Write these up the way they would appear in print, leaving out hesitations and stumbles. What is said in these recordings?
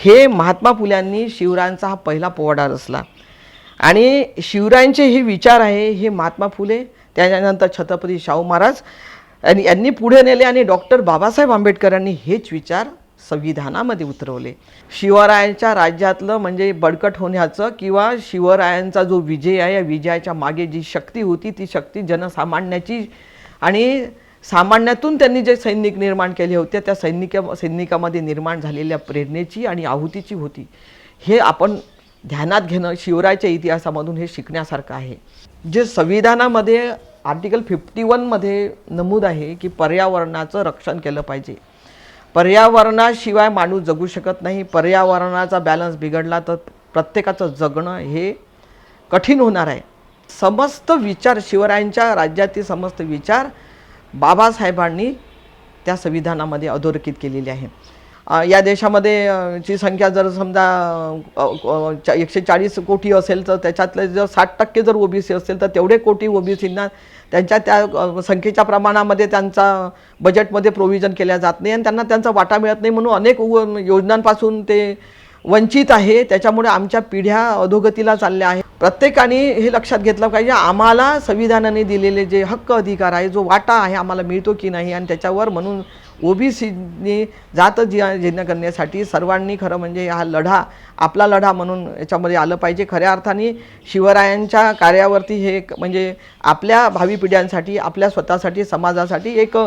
हे महात्मा फुल्यांनी शिवरायांचा हा पहिला पोवाडा रचला आणि शिवरायांचे हे विचार आहे हे महात्मा फुले त्याच्यानंतर छत्रपती शाहू महाराज आणि यांनी पुढे नेले आणि डॉक्टर बाबासाहेब आंबेडकरांनी हेच विचार संविधानामध्ये उतरवले। शिवरायांच्या राज्यातलं म्हणजे बळकट होण्याचं किंवा शिवरायांचा जो विजय आहे या विजयाच्या मागे जी शक्ती होती ती शक्ती जनसामान्याची आणि सामान्यातून त्यांनी जे सैनिक निर्माण केले होते त्या सैनिकामध्ये निर्माण झालेल्या प्रेरणेची आणि आहुतीची होती। हे आपण ध्यानात घेणं शिवरायाच्या इतिहासामधून हे शिकण्यासारखं आहे। जे संविधानामध्ये आर्टिकल 51 मध्ये नमूद आहे की पर्यावरणाचं रक्षण केलं पाहिजे। पर्यावरणाशिवाय माणूस जगू शकत नाही। पर्यावरणाचा बॅलन्स बिघडला तर प्रत्येकाचं जगणं हे कठीण होणार आहे। समस्त विचार शिवरायांच्या राज्यातील समस्त विचार बाबासाहेबांनी त्या संविधानामध्ये अधोरेखित केलेले आहे। या देशामध्ये ची संख्या जर समजा 140 कोटी असेल तर त्याच्यातले जर 60% जर ओबीसी असेल तर तेवढे कोटी ओबीसींना त्यांच्या त्या संख्येच्या प्रमाणामध्ये त्यांचा बजेटमध्ये प्रोव्हिजन केल्या जात नाही आणि त्यांना त्यांचा वाटा मिळत नाही म्हणून अनेक योजनांपासून ते वंचित आहे। त्याच्यामुळे आमच्या पिढ्या अधोगतीला चालल्या आहेत। प्रत्येकाने हे लक्षात घेतलं पाहिजे आम्हाला संविधानाने दिलेले जे हक्क अधिकार आहे जो वाटा आहे आम्हाला मिळतो की नाही आणि त्याच्यावर म्हणून ओबीसीने जात जिणं करण्यासाठी सर्वांनी खरं म्हणजे हा लढा आपला लढा म्हणून याच्यामध्ये आलं पाहिजे। खऱ्या अर्थाने शिवरायांच्या कार्यावरती हे म्हणजे आपल्या भावी पिढ्यांसाठी आपल्या स्वतःसाठी समाजासाठी एक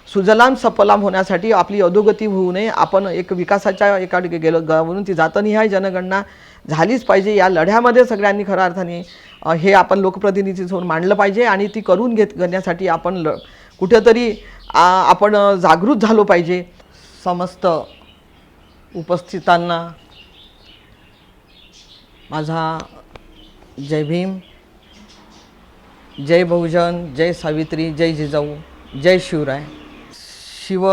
सुजलाम सफलाम होण्यासाठी आपली अधोगती होऊ नये आपण एक विकासाच्या एका गेलो म्हणून ती जातनिहाय जनगणना झालीच पाहिजे। या लढ्यामध्ये सगळ्यांनी खऱ्या अर्थाने हे आपण लोकप्रतिनिधी म्हणून मांडलं पाहिजे आणि ती करून घेण्यासाठी आपण कुठेतरी आपण जागृत झालो पाहिजे। समस्त उपस्थितांना माझा जय भीम, जय बहुजन, जय सावित्री, जय जिजाऊ, जय शिवराय। शिव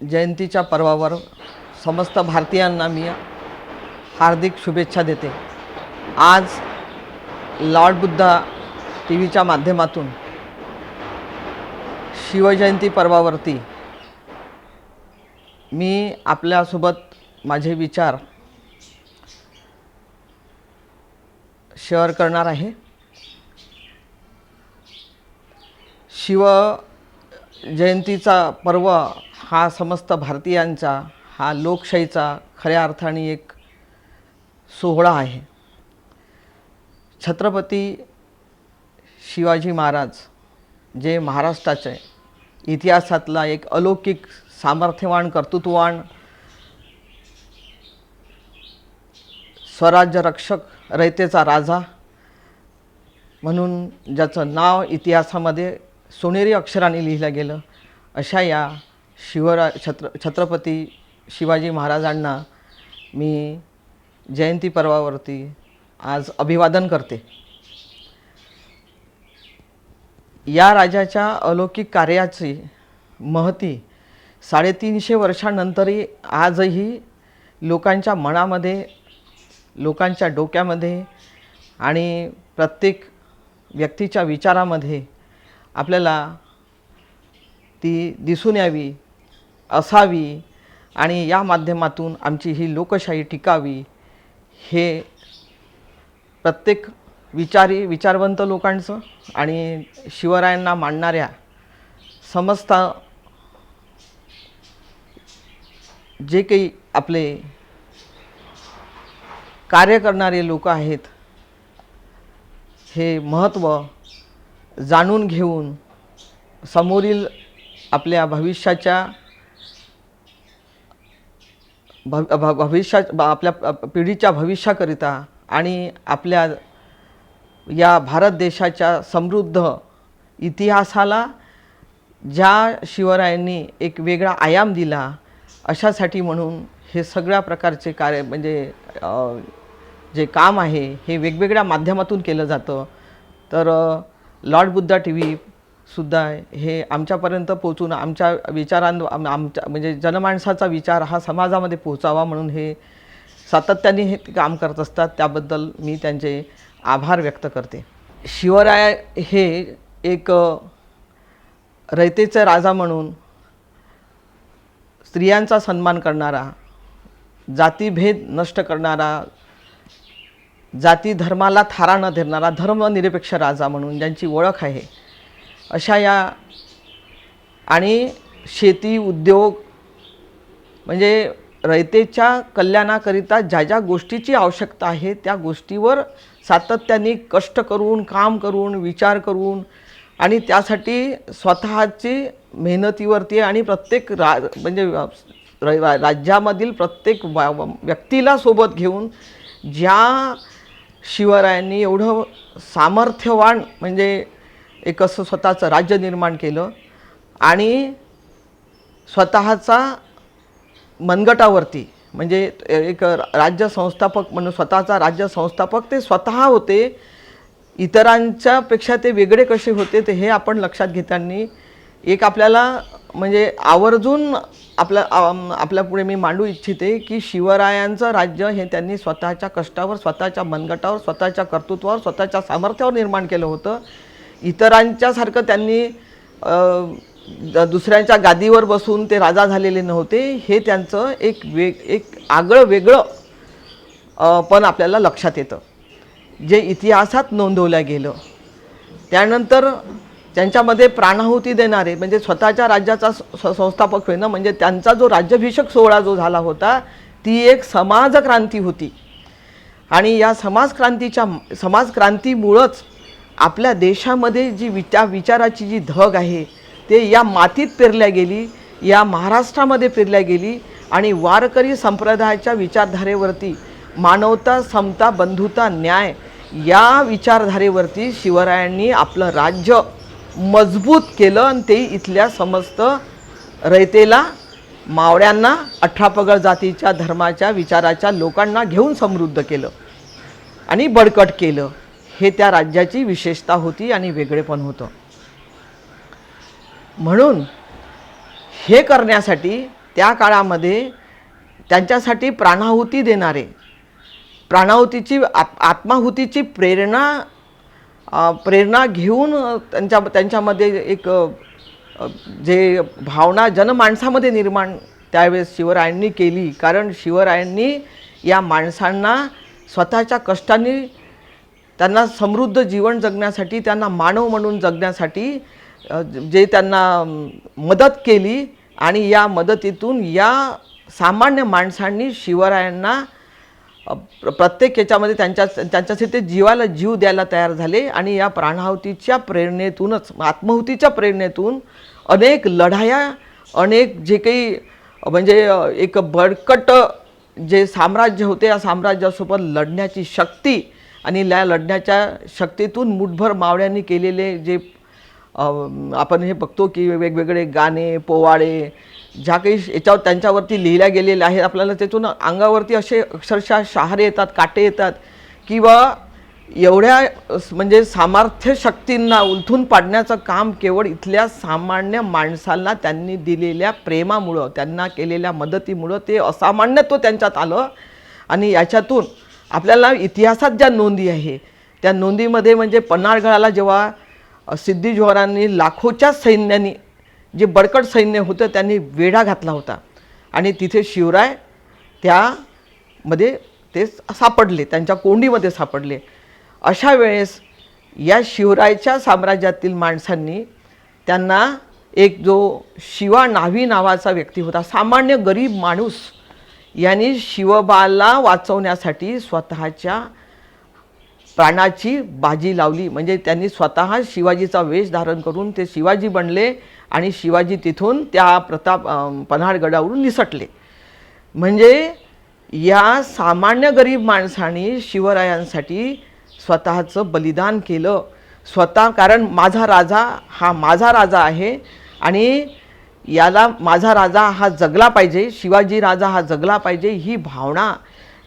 जयंतीच्या पर्वावर समस्त भारतीयांना मी हार्दिक शुभेच्छा देते। आज लॉर्ड बुद्धा टीव्हीच्या माध्यमातून शिवजयंती पर्वावरती मी आपल्यासोबत माझे विचार शेअर करणार आहे। शिव जयंतीचा पर्व हा समस्त भारतीयांचा हा लोकशाहीचा खऱ्या अर्थाने एक सोहळा आहे। छत्रपती शिवाजी महाराज जे महाराष्ट्राचे इतिहासातला एक अलौकिक सामर्थ्यवान कर्तृत्ववान स्वराज्य रक्षक रयतेचा राजा म्हणून ज्याचं नाव इतिहासामध्ये सोनेरी अक्षराने लिहिलं गेलं अशा या छत्रपती शिवाजी महाराजांना मी जयंती पर्वावरती आज अभिवादन करते। या राजाच्या अलौकिक कार्याची महती 350 वर्षांनंतरही आजही लोकांच्या मनामध्ये लोकांच्या डोक्यामध्ये आणि प्रत्येक व्यक्तीच्या विचारामध्ये आपल्याला ती दिसून यावी असावी आणि या माध्यमातून आमची ही लोकशाही टिकावी हे प्रत्येक विचारवंत लोकांचं आणि शिवरायांना मानणाऱ्या समस्त जे काही आपले कार्य करणारे लोक आहेत हे महत्त्व जाणून घेऊन समोरील आपल्या भविष्याच्या आपल्या पिढीच्या भविष्याकरिता आणि आपल्या या भारत देशाच्या समृद्ध इतिहासाला ज्या शिवरायांनी एक वेगळा आयाम दिला अशासाठी म्हणून हे सगळ्या प्रकारचे कार्य म्हणजे जे काम आहे हे वेगवेगळ्या माध्यमातून केलं जातं। तर लॉर्ड बुद्धा टीव्हीसुद्धा हे आमच्यापर्यंत पोहोचून आमच्या आमच्या म्हणजे जनमानसाचा विचार हा समाजामध्ये पोहोचावा म्हणून हे सातत्याने हे काम करत असतात। त्याबद्दल मी त्यांचे आभार व्यक्त करते। शिवराय हे एक रयतेचा राजा म्हणून स्त्रियांचा सन्मान करणारा जातीभेद नष्ट करणारा, जाती धर्माला थारा न धरणारा धर्मनिरपेक्ष राजा म्हणून ज्यांची ओळख आहे, अशा या आणि शेती उद्योग म्हणजे रयतेच्या कल्याणाकरिता ज्या ज्या गोष्टीची आवश्यकता आहे त्या गोष्टीवर सातत्याने कष्ट करून, काम करून, विचार करून आणि त्यासाठी स्वतःची मेहनतीवरती आणि प्रत्येक म्हणजे राज्यामधील प्रत्येक व्यक्तीला सोबत घेऊन ज्या शिवरायांनी एवढं सामर्थ्यवान म्हणजे एक असं स्वतःचं राज्य निर्माण केलं आणि स्वतःचा मनगटावरती म्हणजे एक राज्य संस्थापक म्हणून स्वतःचा राज्य संस्थापक ते स्वतः होते. इतरांच्या पेक्षा ते वेगळे कसे होते ते हे आपण लक्षात घेताना एक आपल्याला म्हणजे आवर्जून आपल्या पुढे मी मांडू इच्छिते की शिवरायांचं राज्य हे त्यांनी स्वतःच्या कष्टावर, स्वतःच्या मनगटावर, स्वतःच्या कर्तृत्वावर, स्वतःच्या सामर्थ्यावर निर्माण केलं होतं. इतरांच्यासारखं त्यांनी दुसऱ्यांच्या गादीवर बसून ते राजा झालेले नव्हते. हे त्यांचं एक आगळं वेगळं पण आपल्याला लक्षात येतं जे इतिहासात नोंदवलं गेलं. त्यानंतर त्यांच्यामध्ये प्राणाहुती देणारे म्हणजे स्वतःच्या राज्याचा संस्थापक होणं म्हणजे त्यांचा जो राज्याभिषेक सोहळा जो झाला होता ती एक समाजक्रांती होती आणि या समाजक्रांतीमुळंच आपल्या देशामध्ये जी विचाराची जी धग आहे ते या मातीत पेरल्या गेली, या महाराष्ट्रामध्ये पेरल्या गेली आणि वारकरी संप्रदायाच्या विचारधारेवरती मानवता, समता, बंधुता, न्याय या विचारधारेवरती शिवरायांनी आपलं राज्य मजबूत केलं आणि ते इथल्या समस्त रयतेला, मावळ्यांना, 18 पगड जातीच्या धर्माच्या विचाराच्या लोकांना घेऊन समृद्ध केलं आणि बळकट केलं. हे त्या राज्याची विशेषता होती आणि वेगळेपण होतं. म्हणून हे करण्यासाठी त्या काळामध्ये त्यांच्यासाठी प्राणाहुती देणारे, प्राणाहुतीची आत्माहुतीची प्रेरणा घेऊन त्यांच्यामध्ये एक जे भावना जनमानसामध्ये निर्माण त्यावेळेस शिवरायांनी केली. कारण शिवरायांनी या माणसांना स्वतःच्या कष्टांनी त्यांना समृद्ध जीवन जगण्यासाठी, त्यांना मानव म्हणून जगण्यासाठी जे त्यांना मदत केली आणि या मदतीतून या सामान्य माणसांनी शिवरायांना प्रत्येक याच्यामध्ये त्यांच्यासाठी ते जीवाला जीव द्यायला तयार झाले आणि या प्राणाहुतीच्या प्रेरणेतूनच, आत्माहुतीच्या प्रेरणेतून अनेक लढाया, अनेक जे काही म्हणजे एक बळकट जे साम्राज्य होते या साम्राज्यासोबत लढण्याची शक्ती आणि या लढण्याच्या शक्तीतून मुठभर मावळ्यांनी केलेले जे आपण हे बघतो की वेगवेगळे गाणे, पोवाडे ज्या काही याच्यावर त्यांच्यावरती लिहिल्या गेलेल्या आहेत, आपल्याला त्यातून अंगावरती असे अक्षरशः शहारे येतात, काटे येतात किंवा एवढ्या म्हणजे सामर्थ्य शक्तींना उलथून पाडण्याचं काम केवळ इथल्या सामान्य माणसांना त्यांनी दिलेल्या प्रेमामुळं, त्यांना केलेल्या मदतीमुळं ते असामान्यत्व त्यांच्यात आलं. आणि याच्यातून आपल्याला इतिहासात ज्या नोंदी आहे त्या नोंदीमध्ये म्हणजे पन्हाळगडाला जेव्हा सिद्धी जोहरांनी लाखोच्या सैन्याने जे बळकट सैन्य होतं त्यांनी वेढा घातला होता आणि तिथे शिवराय त्यामध्ये ते सापडले, त्यांच्या कोंडीमध्ये सापडले. अशा वेळेस या शिवरायच्या साम्राज्यातील माणसांनी त्यांना एक जो शिवा न्हावी नावाचा व्यक्ती होता, सामान्य गरीब माणूस, यांनी शिवबाला वाचवण्यासाठी स्वतःच्या प्राणाची बाजी लावली. म्हणजे त्यांनी स्वतः शिवाजीचा वेश धारण करून ते शिवाजी बनले आणि शिवाजी तिथून त्या पन्हाळगडावरून निसटले. म्हणजे या सामान्य गरीब माणसाने शिवरायांसाठी स्वतःचं बलिदान केलं. कारण माझा राजा आहे आणि याला माझा राजा हा जगला पाहिजे, शिवाजी राजा हा जगला पाहिजे, ही भावना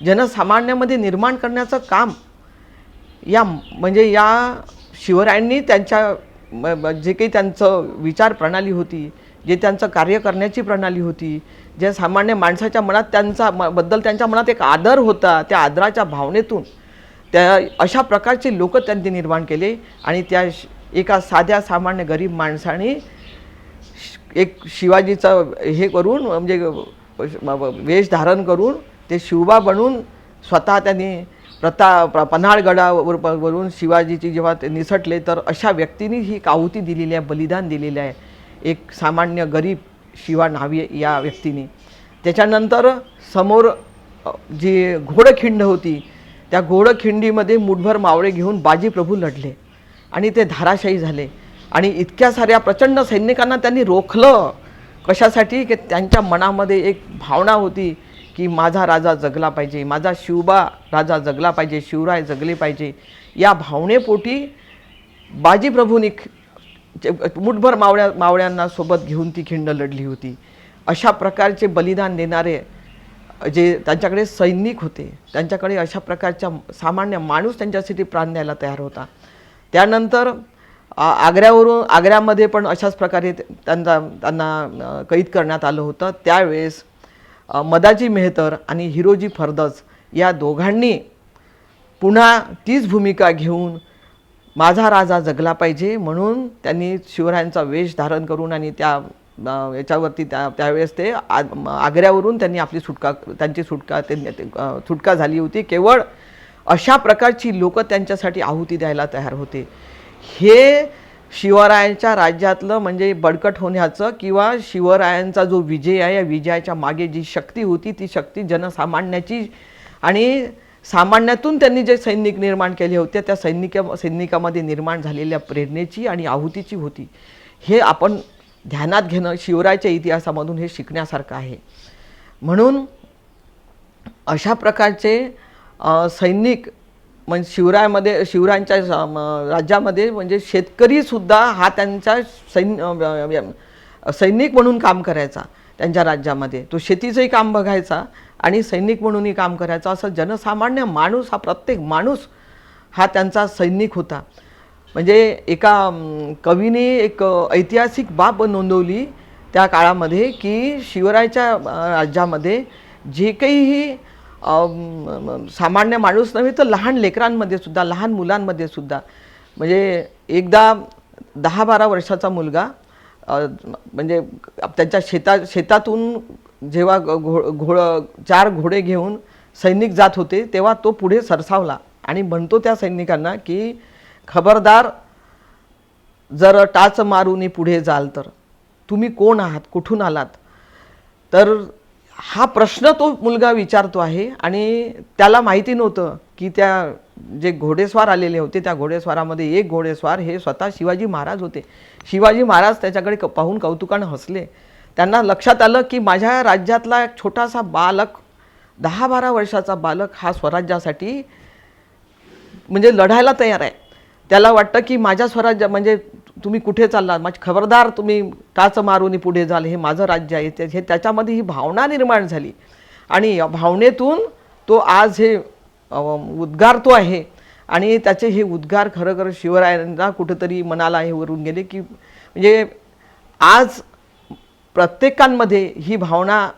जनसामान्यामध्ये निर्माण करण्याचं काम या शिवरायांनी त्यांच्या जे काही त्यांचं विचार प्रणाली होती, जे त्यांचं कार्य करण्याची प्रणाली होती, जे सामान्य माणसाच्या मनात त्यांच्या मनात एक आदर होता, त्या आदराच्या भावनेतून त्या अशा प्रकारचे लोक त्यांनी निर्माण केले. आणि त्या एका साध्या सामान्य गरीब माणसाने एक शिवाजीचा हे करून म्हणजे वेश धारण करून ते शिवबा बनून स्वतः त्यांनी पन्हाळगडावरून शिवाजीची जेव्हा ते निसटले, तर अशा व्यक्तींनी ही आहुती दिलेली आहे, बलिदान दिलेलं आहे, एक सामान्य गरीब शिवा न्हावी या व्यक्तीने. त्याच्यानंतर समोर जी घोडखिंड होती, त्या घोडखिंडीमध्ये मुठभर मावळे घेऊन बाजीप्रभू लढले आणि ते धाराशायी झाले. आणि इतक्या साऱ्या प्रचंड सैनिकांना त्यांनी रोखलं. कशासाठी? की त्यांच्या मनामध्ये एक भावना होती की माझा राजा जगला पाहिजे, माझा शिवबा राजा जगला पाहिजे, शिवराय जगले पाहिजे. या भावनेपोटी बाजीप्रभूंनी मुठभर मावळ्यांना सोबत घेऊन ती खिंड लढली होती. अशा प्रकारचे बलिदान देणारे जे त्यांच्याकडे सैनिक होते, त्यांच्याकडे अशा प्रकारच्या सामान्य माणूस त्यांच्यासाठी प्राण द्यायला तयार होता. त्यानंतर आग्र्यामध्ये पण अशाच प्रकारे त्यांना कैद करण्यात आलं होतं. त्यावेळेस मदाजी मेहतर आणि हिरोजी फर्दस या दोघांनी पुन्हा तीच भूमिका घेऊन माझा राजा जगला पाहिजे म्हणून त्यांनी शिवरायांचा वेश धारण करून आणि त्या याच्यावरती त्यावेळेस ते आग्र्यावरून त्यांची सुटका झाली होती. केवळ अशा प्रकारची लोक त्यांच्यासाठी आहुती द्यायला तयार होते. हे शिवरायांच्या राज्यातलं म्हणजे बळकट होण्याचं किंवा शिवरायांचा जो विजय आहे, या विजयाच्या मागे जी शक्ती होती, ती शक्ती जनसामान्याची आणि सामान्यातून त्यांनी जे सैनिक निर्माण केले होते, त्या सैनिकामध्ये निर्माण झालेल्या प्रेरणेची आणि आहुतीची होती. हे आपण ध्यानात घेणं शिवरायाच्या इतिहासामधून हे शिकण्यासारखं आहे. म्हणून अशा प्रकारचे सैनिक म्हणजे शिवरायांच्या राज्यामध्ये म्हणजे शेतकरीसुद्धा हा त्यांचा सैनिक म्हणून काम करायचा. त्यांच्या राज्यामध्ये तो शेतीचंही काम बघायचा आणि सैनिक म्हणूनही काम करायचा. असं जनसामान्य माणूस, हा प्रत्येक माणूस हा त्यांचा सैनिक होता. म्हणजे एका कवीने एक ऐतिहासिक बाब नोंदवली त्या काळामध्ये की शिवरायाच्या राज्यामध्ये जे काही सामान्य माणूस नव्हे तर लहान लेकरांमध्ये सुद्धा, लहान मुलांमध्ये सुद्धा, म्हणजे एकदा 10-12 वर्षाचा मुलगा म्हणजे त्यांच्या शेतातून जेव्हा 4 घोडे घेऊन सैनिक जात होते, तेव्हा तो पुढे सरसावला आणि म्हणतो त्या सैनिकांना की खबरदार, जर टाच मारून पुढे जाल तर तुम्ही कोण आहात, कुठून आलात. तर हा प्रश्न तो मुलगा विचारतो आहे आणि त्याला माहिती नव्हतं की त्या जे घोडेस्वार आलेले होते, त्या घोडेस्वारामध्ये एक घोडेस्वार हे स्वतः शिवाजी महाराज होते. शिवाजी महाराज त्याच्याकडे पाहून कौतुकानं हसले. त्यांना लक्षात आलं की माझ्या राज्यातला एक छोटासा बालक, 10-12 वर्षाचा बालक हा स्वराज्यासाठी म्हणजे लढायला तयार आहे. त्याला वाटतं की माझ्या स्वराज्य म्हणजे तुम्ही कुठे चाललात, माझी खबरदार, तुम्ही टाच मारून पुढे जाल, हे माझं राज्य आहे. हे त्याच्यामध्ये ही भावना निर्माण झाली आणि या भावनेतून तो आज हे उद्गारतो आहे आणि त्याचे हे उद्गार खरं शिवरायांना कुठेतरी मनाला हे वरून गेले की म्हणजे आज प्रत्येकांमध्ये ही भावना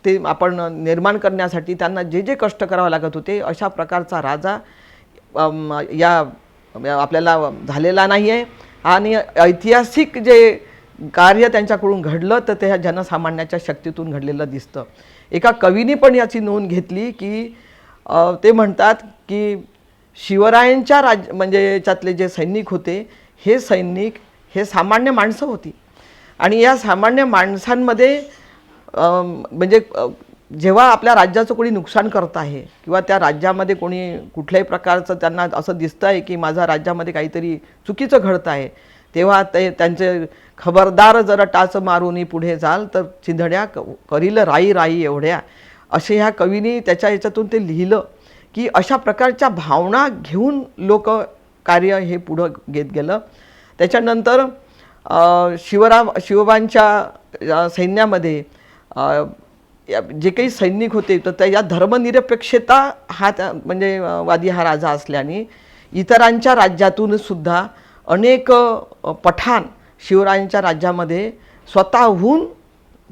ते आपण निर्माण करण्यासाठी त्यांना जे जे कष्ट करावं लागत होते, अशा प्रकारचा राजा या आपल्याला झालेला नाही आहे. आणि ऐतिहासिक जे कार्य त्यांच्याकडून घडलं तर ते ह्या जनसामान्याच्या शक्तीतून घडलेलं दिसतं. एका कवीने पण याची नोंद घेतली की ते म्हणतात की शिवरायांच्या म्हणजे याच्यातले जे सैनिक होते, हे सैनिक हे सामान्य माणसं होती आणि या सामान्य माणसांमध्ये म्हणजे जेव्हा आपल्या राज्याचं कोणी नुकसान करत आहे किंवा त्या राज्यामध्ये कोणी कुठल्याही प्रकारचं त्यांना असं दिसतं आहे की माझ्या राज्यामध्ये काहीतरी चुकीचं घडतं आहे, तेव्हा ते त्यांचे खबरदार, जरा टाच मारून पुढे जाल तर चिंधड्या करील राई राई एवढ्या, असे ह्या कवीने त्याच्या याच्यातून ते लिहिलं की अशा प्रकारच्या भावना घेऊन लोक कार्य हे पुढं घेत गेलं. त्याच्यानंतर शिवबांच्या सैन्यामध्ये जे काही सैनिक होते तर त्या या धर्मनिरपेक्षता हा म्हणजे वादी हा राजा असल्याने इतरांच्या राज्यातून सुद्धा अनेक पठाण शिवरायांच्या राज्यामध्ये स्वतःहून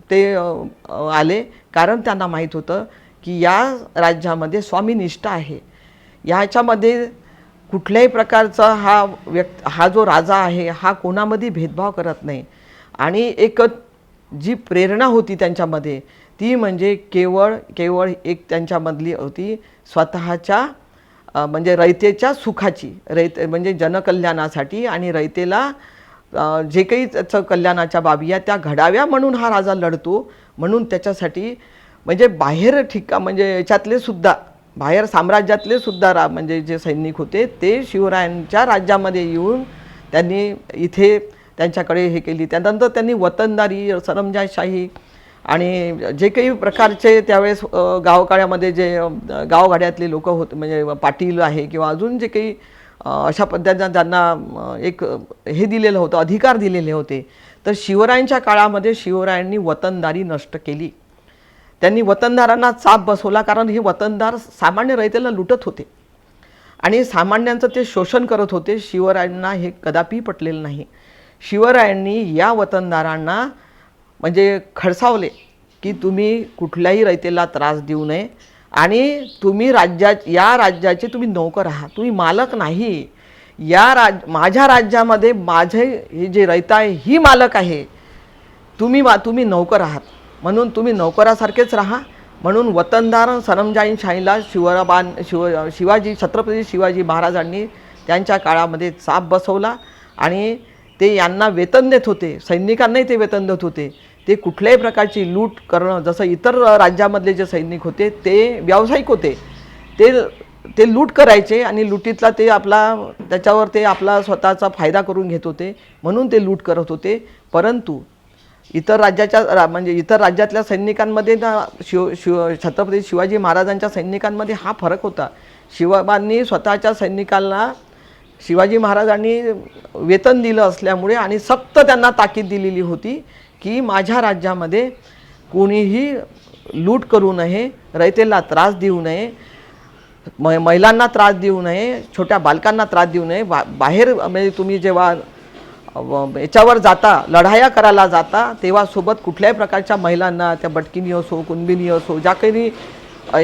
ते आले, कारण त्यांना माहीत होतं की या राज्यामध्ये स्वामीनिष्ठा आहे, याच्यामध्ये कुठल्याही प्रकारचा हा जो राजा आहे हा कोणामध्ये भेदभाव करत नाही. आणि एक जी प्रेरणा होती त्यांच्यामध्ये ती म्हणजे केवळ एक त्यांच्यामधली होती स्वतःच्या म्हणजे रयतेच्या सुखाची, म्हणजे जनकल्याणासाठी आणि रयतेला जे काही त्याचं कल्याणाच्या बाबी आहेत त्या घडाव्या म्हणून हा राजा लढतो. म्हणून त्याच्यासाठी म्हणजे बाहेर म्हणजे याच्यातले सुद्धा बाहेर साम्राज्यातले सुद्धा म्हणजे जे सैनिक होते ते शिवरायांच्या राज्यामध्ये येऊन त्यांनी इथे त्यांच्याकडे हे केली. त्यानंतर त्यांनी वतनदारी, सरंजामशाही आणि जे काही प्रकारचे त्यावेळेस गावकाळ्यामध्ये जे गावगाड्यातले लोक होते म्हणजे पाटील आहे किंवा अजून जे काही अशा पद्धतीनं त्यांना एक हे दिलेलं होतं, अधिकार दिलेले होते. तर शिवरायांच्या काळामध्ये शिवरायांनी वतनदारी नष्ट केली. त्यांनी वतनदारांना चाप बसवला, कारण हे वतनदार सामान्य रयतेला लुटत होते आणि सामान्यांचं ते शोषण करत होते. शिवरायांना हे कदापि पटलेलं नाही. शिवरायांनी या वतनदारांना म्हणजे खडसावले की तुम्ही कुठल्याही रयतेला त्रास देऊ नये आणि तुम्ही या राज्याचे तुम्ही नौकर आहात, तुम्ही मालक नाही. माझ्या राज्यामध्ये माझे हे जे रयता आहे ही मालक आहे, तुम्ही नौकर आहात, म्हणून तुम्ही नौकरासारखेच राहा. म्हणून वतनदार सरंजामशाहीला शिवाजी छत्रपती शिवाजी महाराजांनी त्यांच्या काळामध्ये चाप बसवला आणि ते यांना वेतन देत होते, सैनिकांनाही ते वेतन देत होते. ते कुठल्याही प्रकारची लूट करणं, जसं इतर राज्यामधले जे सैनिक होते ते व्यावसायिक होते, ते लूट करायचे आणि लुटीतला त्याच्यावर ते आपला स्वतःचा फायदा करून घेत होते, म्हणून ते लूट करत होते. परंतु इतर राज्यातल्या सैनिकांमध्ये छत्रपती शिवाजी महाराजांच्या सैनिकांमध्ये हा फरक होता. शिवबांनी स्वतःच्या सैनिकांना शिवाजी महाराजांनी वेतन दिलं असल्यामुळे आणि सक्त त्यांना ताकीद दिलेली होती की माझ्या राज्यामध्ये कोणीही लूट करू नये, रयतेला त्रास देऊ नये, महिलांना त्रास देऊ नये, छोट्या बालकांना त्रास देऊ नये. बाहेर म्हणजे तुम्ही जेव्हा याच्यावर जाता, लढाया करायला जाता, तेव्हा सोबत कुठल्याही प्रकारच्या महिलांना, त्या बटकिनी असो, कुणबिनी असो, ज्या काही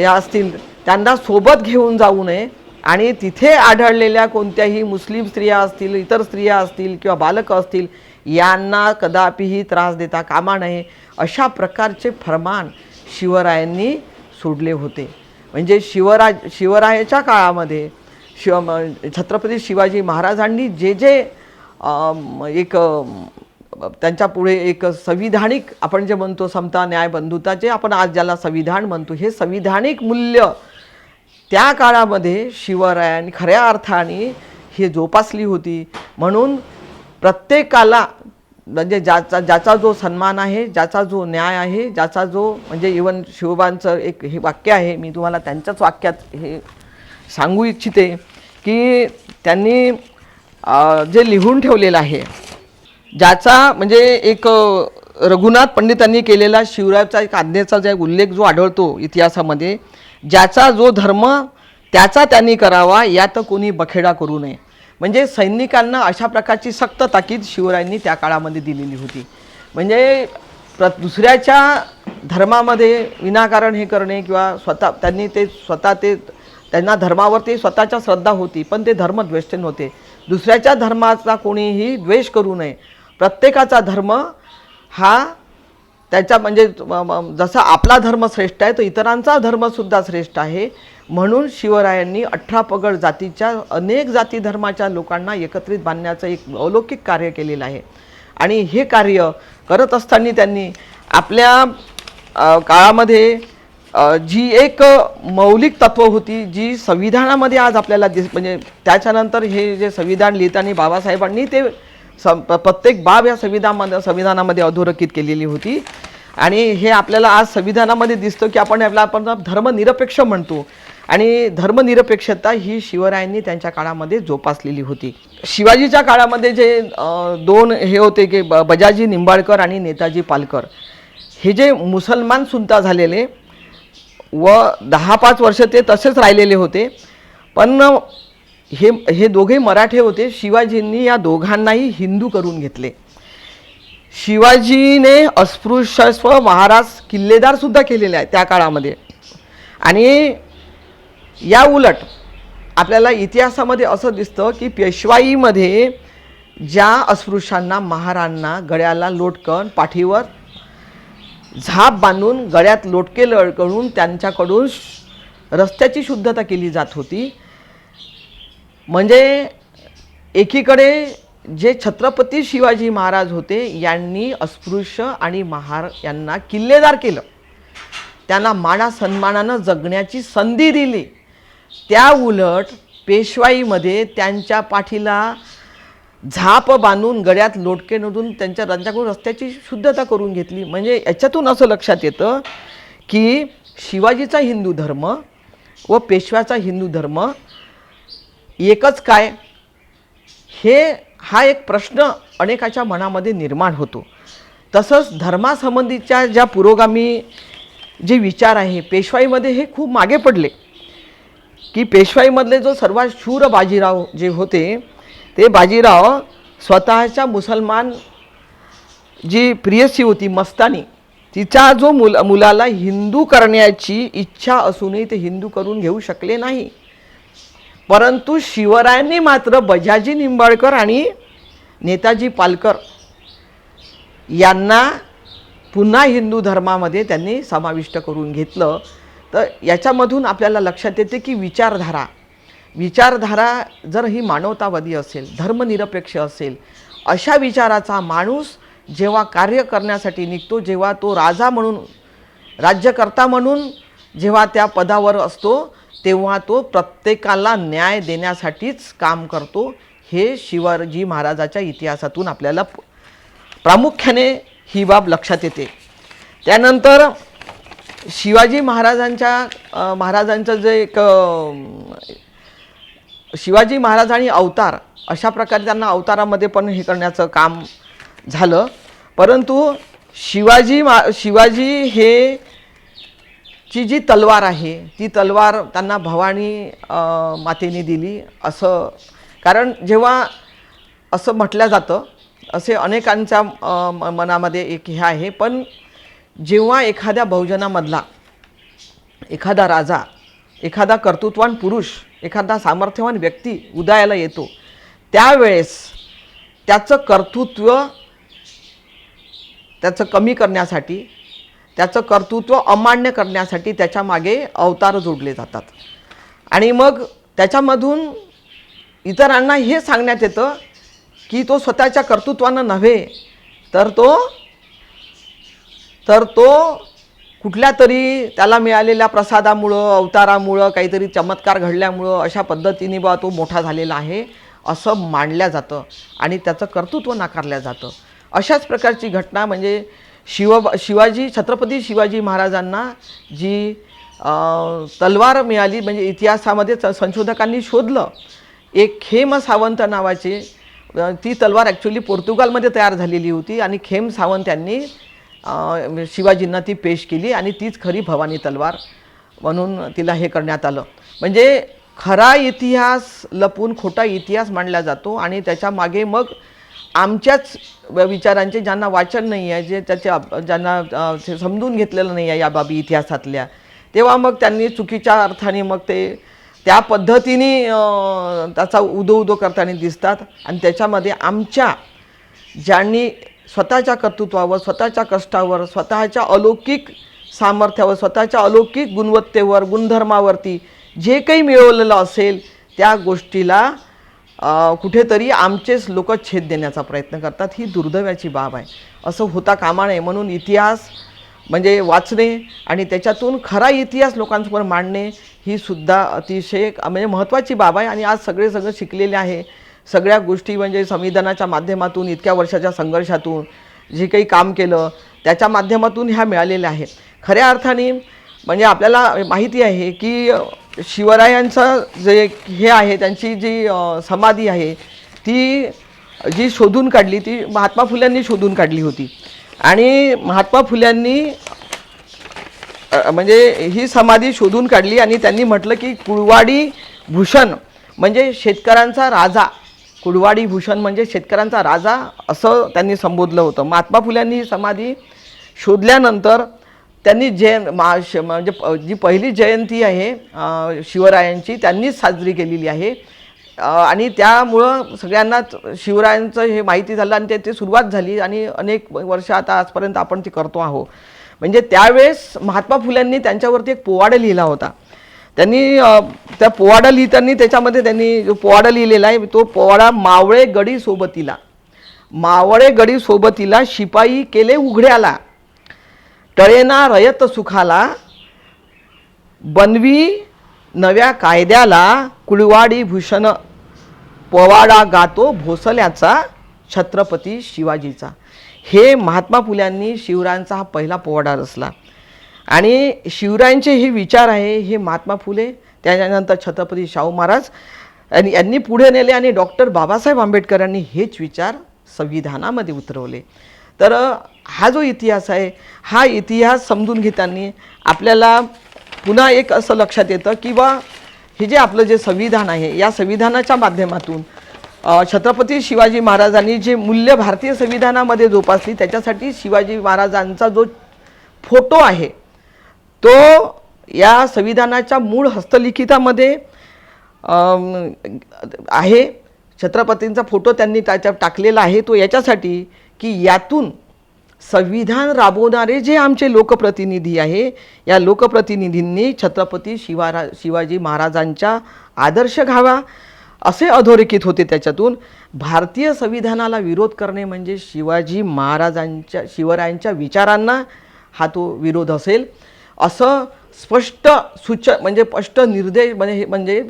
या असतील त्यांना सोबत घेऊन जाऊ नये आणि तिथे आढळलेल्या कोणत्याही मुस्लिम स्त्रिया असतील, इतर स्त्रिया असतील किंवा बालकं असतील यांना कदापिही त्रास देता कामा नये, अशा प्रकारचे फरमान शिवरायांनी सोडले होते. म्हणजे शिवरायाच्या काळामध्ये छत्रपती शिवाजी महाराजांनी जे एक त्यांच्या पुढे एक संविधानिक आपण जे म्हणतो समता, न्याय, बंधुता, जे आपण आज ज्याला संविधान म्हणतो, हे संविधानिक मूल्य त्या काळामध्ये शिवरायांनी खऱ्या अर्थाने हे जोपासली होती. म्हणून प्रत्येकाला म्हणजे ज्याचा जो सन्मान आहे, ज्याचा जो न्याय आहे, ज्याचा जो म्हणजे इवन शिवबांचं एक हे वाक्य आहे, मी तुम्हाला त्यांच्याच वाक्यात हे सांगू इच्छिते की त्यांनी जे लिहून ठेवलेलं आहे, ज्याचा म्हणजे एक रघुनाथ पंडितांनी केलेला शिवरायाचा एक आज्ञेचा जो उल्लेख जो आढळतो इतिहासामध्ये, ज्याचा जो धर्म त्याचा त्यांनी करावा, यात कोणी बखेडा करू नये. म्हणजे सैनिकांना अशा प्रकारची सक्त ताकीद शिवरायांनी त्या काळामध्ये दिलेली होती. म्हणजे दुसऱ्याच्या धर्मामध्ये विनाकारण हे करणे किंवा त्यांना धर्मावरती स्वतःच्या श्रद्धा होती, पण ते धर्मद्वेष्ट नव्हते. दुसऱ्याच्या धर्माचा कोणीही द्वेष करू नये. प्रत्येकाचा धर्म हा त्याचा म्हणजे जसा आपला धर्म श्रेष्ठ आहे, तो इतरांचा धर्मसुद्धा श्रेष्ठ आहे. म्हणून शिवरायांनी 18 पगड जातीच्या अनेक जाती धर्माच्या लोकांना एकत्रित बांधण्याचं एक अलौकिक कार्य केलेलं आहे. आणि हे कार्य करत असताना त्यांनी आपल्या काळामध्ये जी एक मौलिक तत्व होती, जी संविधानामध्ये आज आपल्याला म्हणजे त्याच्यानंतर हे जे संविधान लिहिताना बाबासाहेबांनी ते प्रत्येक बाब या संविधानामध्ये अधोरेखित केलेली होती. आणि हे आपल्याला आज संविधानामध्ये दिसतं की आपण धर्मनिरपेक्ष म्हणतो, आणि धर्मनिरपेक्षता ही शिवरायांनी त्यांच्या काळामध्ये जोपासलेली होती. शिवाजीच्या काळामध्ये जे दोन हे होते की बजाजी निंबाळकर आणि नेताजी पालकर, हे जे मुसलमान सुलता झालेले व 10-5 वर्ष ते तसेच राहिलेले होते, पण हे दोघे मराठे होते. शिवाजींनी या दोघांनाही हिंदू करून घेतले. शिवाजीने अस्पृश्यत्व महाराज किल्लेदार सुद्धा केलेले आहे त्या काळामध्ये. आणि या उलट आपल्याला इतिहासामध्ये असं दिसतं की पेशवाईमध्ये ज्या अस्पृश्यांना, महारांना गळ्याला लोटकन, पाठीवर झाप बांधून गळ्यात लोटके लटकवून त्यांच्याकडून रस्त्याची शुद्धता केली जात होती. म्हणजे एकीकडे जे छत्रपती शिवाजी महाराज होते यांनी अस्पृश्य आणि महार यांना किल्लेदार केलं, त्यांना माना सन्मानानं जगण्याची संधी दिली. त्या उलट पेशवाईमध्ये त्यांच्या पाठीला झाप बांधून गळ्यात लोटके नोंदून त्यांच्याकडून रस्त्याची शुद्धता करून घेतली. म्हणजे याच्यातून असं लक्षात येतं की शिवाजीचा हिंदू धर्म व पेशव्याचा हिंदू धर्म एकच काय, हा एक प्रश्न अनेकाच्या मनामध्ये निर्माण होतो. तसंच धर्मासंबंधीच्या ज्या पुरोगामी जे विचार आहे पेशवाईमध्ये हे खूप मागे पडले. की पेशवाईमधले जो सर्वात शूर बाजीराव जे होते ते बाजीराव स्वतःच्या मुसलमान जी प्रियसी होती मस्तानी, तिच्या जो मुलाला हिंदू करण्याची इच्छा असूनही ते हिंदू करून घेऊ शकले नाही. परंतु शिवरायांनी मात्र बजाजी निंबाळकर आणि नेताजी पालकर यांना पुन्हा हिंदू धर्मामध्ये त्यांनी समाविष्ट करून घेतलं. तर याच्यामधून आपल्याला लक्षात येते की विचारधारा जर ही मानवतावादी असेल, धर्मनिरपेक्ष असेल, अशा विचाराचा माणूस जेव्हा कार्य करण्यासाठी निघतो, जेव्हा तो राजा म्हणून राज्यकर्ता म्हणून जेव्हा त्या पदावर असतो, तेव्हा तो प्रत्येकाला न्याय देण्यासाठीच काम करतो. हे शिवाजी महाराजाच्या इतिहासातून आपल्याला प्रामुख्याने ही बाब लक्षात येते. त्यानंतर शिवाजी महाराजांचं जे एक शिवाजी महाराज आणि अवतार अशा प्रकारे त्यांना अवतारामध्ये पण हे करण्याचं काम झालं. परंतु शिवाजी हे ची जी तलवार आहे ती तलवार त्यांना भवानी मातेने दिली असं, कारण जेव्हा असं म्हटलं जातं, असे अनेकांच्या मनामध्ये एक हे आहे, पण जेव्हा एखाद्या बहुजनामधला एखादा राजा, एखादा कर्तृत्ववान पुरुष, एखादा सामर्थ्यवान व्यक्ती उदयाला येतो, त्यावेळेस त्याचं कर्तृत्व त्याचं कमी करण्यासाठी, त्याचं कर्तृत्व अमान्य करण्यासाठी त्याच्या मागे अवतार जोडले जातात. आणि मग त्याच्यामधून इतरांना हे सांगण्यात येतं की तो स्वतःच्या कर्तृत्वानं नव्हे तर तो कुठल्या तरी त्याला मिळालेल्या प्रसादामुळं, अवतारामुळं, काहीतरी चमत्कार घडल्यामुळं अशा पद्धतीने बा तो मोठा झालेला आहे असं मानल्या जातं आणि त्याचं कर्तृत्व नाकारलं जातं. अशाच प्रकारची घटना म्हणजे छत्रपती शिवाजी महाराजांना जी तलवार मिळाली, म्हणजे इतिहासामध्ये संशोधकांनी शोधलं, एक खेम सावंत नावाची ती तलवार ॲक्च्युली पोर्तुगालमध्ये तयार झालेली होती आणि खेम सावंत यांनी शिवाजींना ती पेश केली आणि तीच खरी भवानी तलवार म्हणून तिला हे करण्यात आलं. म्हणजे खरा इतिहास लपून खोटा इतिहास मांडला जातो आणि त्याच्या मागे मग आमच्याच विचारांचे ज्यांना वाचन नाही आहे, ज्यांना समजून घेतलेलं नाही आहे या बाबी इतिहासातल्या, तेव्हा मग त्यांनी चुकीच्या अर्थाने मग ते त्या पद्धतीने त्याचा उदो करताना दिसतात. आणि त्याच्यामध्ये आमच्या ज्यांनी स्वतःच्या कर्तृत्वावर, स्वतःच्या कष्टावर, स्वतःच्या अलौकिक सामर्थ्यावर, स्वतःच्या अलौकिक गुणवत्तेवर, गुणधर्मावरती जे काही मिळवलेलं असेल त्या गोष्टीला कुठेतरी आमचेच लोक छेद देण्याचा प्रयत्न करतात. ही दुर्दैवाची बाब आहे. असं होता कामा नये. म्हणून इतिहास म्हणजे वाचणे आणि त्याच्यातून खरा इतिहास लोकांसमोर मांडणे ही सुद्धा अतिशय म्हणजे महत्त्वाची बाब आहे. आणि आज सगळं शिकलेले आहे. सगळ्या गोष्टी म्हणजे संविधानाच्या माध्यमातून इतक्या वर्षाच्या संघर्षातून जे काही काम केलं त्याच्या माध्यमातून ह्या मिळालेल्या आहेत. खऱ्या अर्थाने म्हणजे आपल्याला माहिती आहे की शिवरायांचं जे हे आहे, त्यांची जी समाधी आहे ती जी शोधून काढली ती महात्मा फुल्यांनी शोधून काढली होती. आणि महात्मा फुल्यांनी म्हणजे ही समाधी शोधून काढली आणि त्यांनी म्हटलं की कुळवाडी भूषण म्हणजे शेतकऱ्यांचा राजा, कुळवाडी भूषण म्हणजे शेतकऱ्यांचा राजा असं त्यांनी संबोधलं होतं. महात्मा फुल्यांनी ही समाधी शोधल्यानंतर त्यांनी म्हणजे जी पहिली जयंती आहे शिवरायांची त्यांनीच साजरी केलेली आहे. आणि त्यामुळं सगळ्यांनाच शिवरायांचं हे माहिती झालं आणि ते सुरुवात झाली आणि अनेक वर्ष आता आजपर्यंत आपण ती करतो आहोत. म्हणजे त्यावेळेस महात्मा फुल्यांनी त्यांच्यावरती एक पोवाडा लिहिला होता. त्यांनी त्या पोवाडा लिहिताना त्याच्यामध्ये त्यांनी जो पोवाडा लिहिलेला आहे तो पोवाडा मावळे गडी सोबतीला, मावळे गडी सोबतीला शिपाई केले उघड्याला, टळेना रयत सुखाला, बनवी नव्या कायद्याला, कुळवाडी भूषण पोवाडा गातो भोसल्याचा छत्रपती शिवाजीचा. हे महात्मा फुल्यांनी शिवरायांचा हा पहिला पोवाडा रचला. आणि शिवरायांचे हे विचार आहे हे महात्मा फुले, त्याच्यानंतर छत्रपती शाहू महाराज यांनी पुढे नेले आणि डॉक्टर बाबासाहेब आंबेडकरांनी हेच विचार संविधानामध्ये उतरवले. तर हा जो इतिहास आहे हा इतिहास समजून घेताना आपल्याला पुन्हा एक असं लक्षात येतं की बा हे जे आपलं जे संविधान आहे या संविधानाच्या माध्यमातून छत्रपती शिवाजी महाराजांनी जे मूल्य भारतीय संविधानामध्ये जोपासली त्याच्यासाठी शिवाजी महाराजांचा जो फोटो आहे तो या संविधानाच्या मूळ हस्तलिखितामध्ये आहे. छत्रपतींचा फोटो त्यांनी त्याच्यात टाकलेला आहे तो याच्यासाठी की यातून संविधान राबवणारे जे आमचे लोकप्रतिनिधी आहे या लोकप्रतिनिधींनी छत्रपती शिवाजी महाराजांचा आदर्श घ्यावा असे अधोरेखित होते. त्याच्यातून भारतीय संविधानाला विरोध करणे म्हणजे शिवरायांच्या विचारांना हा तो विरोध असेल असं स्पष्ट म्हणजे स्पष्ट निर्देश म्हणजे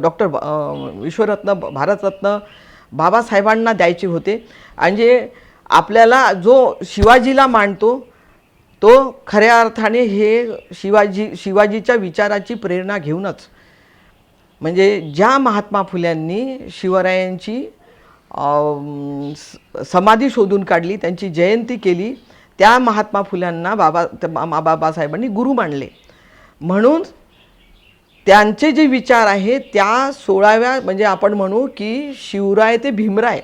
डॉक्टर विश्वरत्न भारतरत्न बाबासाहेबांना द्यायचे होते. आणि आपल्याला जो शिवाजीला मानतो तो खऱ्या अर्थाने हे शिवाजीच्या विचाराची प्रेरणा घेऊनच म्हणजे ज्या महात्मा फुल्यांनी शिवरायांची समाधी शोधून काढली त्यांची जयंती केली त्या महात्मा फुल्यांना बाबासाहेबांनी गुरु मानले. म्हणून त्यांचे जे विचार आहेत त्या 16व्या म्हणजे आपण म्हणू की शिवराय ते भीमराय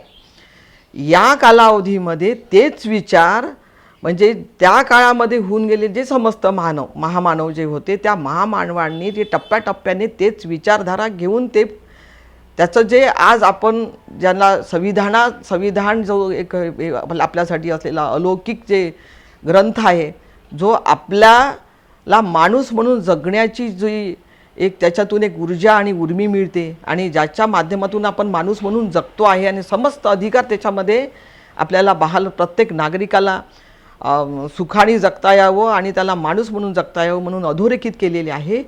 या कालावधीमध्ये तेच विचार म्हणजे त्या काळामध्ये होऊन गेले जे समस्त महामानव जे होते त्या महामानवांनी ते टप्प्याटप्प्याने तेच विचारधारा घेऊन त्याचं जे आज आपण ज्यांना संविधान जो एक आपल्यासाठी असलेला अलौकिक जे ग्रंथ आहे जो आपल्याला माणूस म्हणून जगण्याची जी एक त्याच्यातून एक ऊर्जा आणि उर्मी मिळते आणि ज्याच्या माध्यमातून आपण माणूस म्हणून जगतो आहे आणि समस्त अधिकार त्याच्यामध्ये आपल्याला प्रत्येक नागरिकाला सुखाने जगता यावं आणि त्याला माणूस म्हणून जगता यावं म्हणून अधोरेखित केलेले आहे.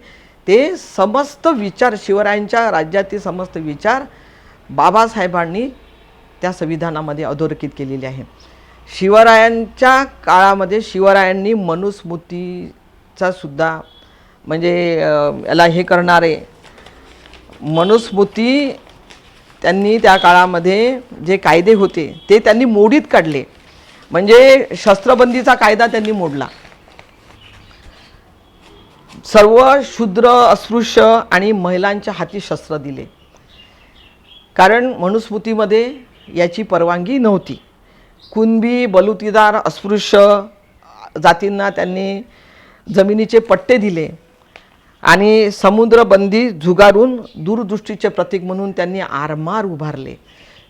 ते समस्त विचार शिवरायांच्या राज्यातील समस्त विचार बाबासाहेबांनी त्या संविधानामध्ये अधोरेखित केलेले आहे. शिवरायांच्या काळामध्ये शिवरायांनी मनुस्मृतीचा सुद्धा म्हणजे याला हे करणारे मनुस्मृती त्यांनी त्या काळामध्ये जे कायदे होते ते त्यांनी मोडीत काढले. म्हणजे शस्त्रबंदीचा कायदा त्यांनी मोडला. सर्व शूद्र अस्पृश्य आणि महिलांच्या हाती शस्त्र दिले कारण मनुस्मृतीमध्ये याची परवानगी नव्हती. कुणबी बलुतेदार अस्पृश्य जातींना त्यांनी जमिनीचे पट्टे दिले आणि समुद्रबंदी झुगारून दूरदृष्टीचे प्रतीक म्हणून त्यांनी आरमार उभारले.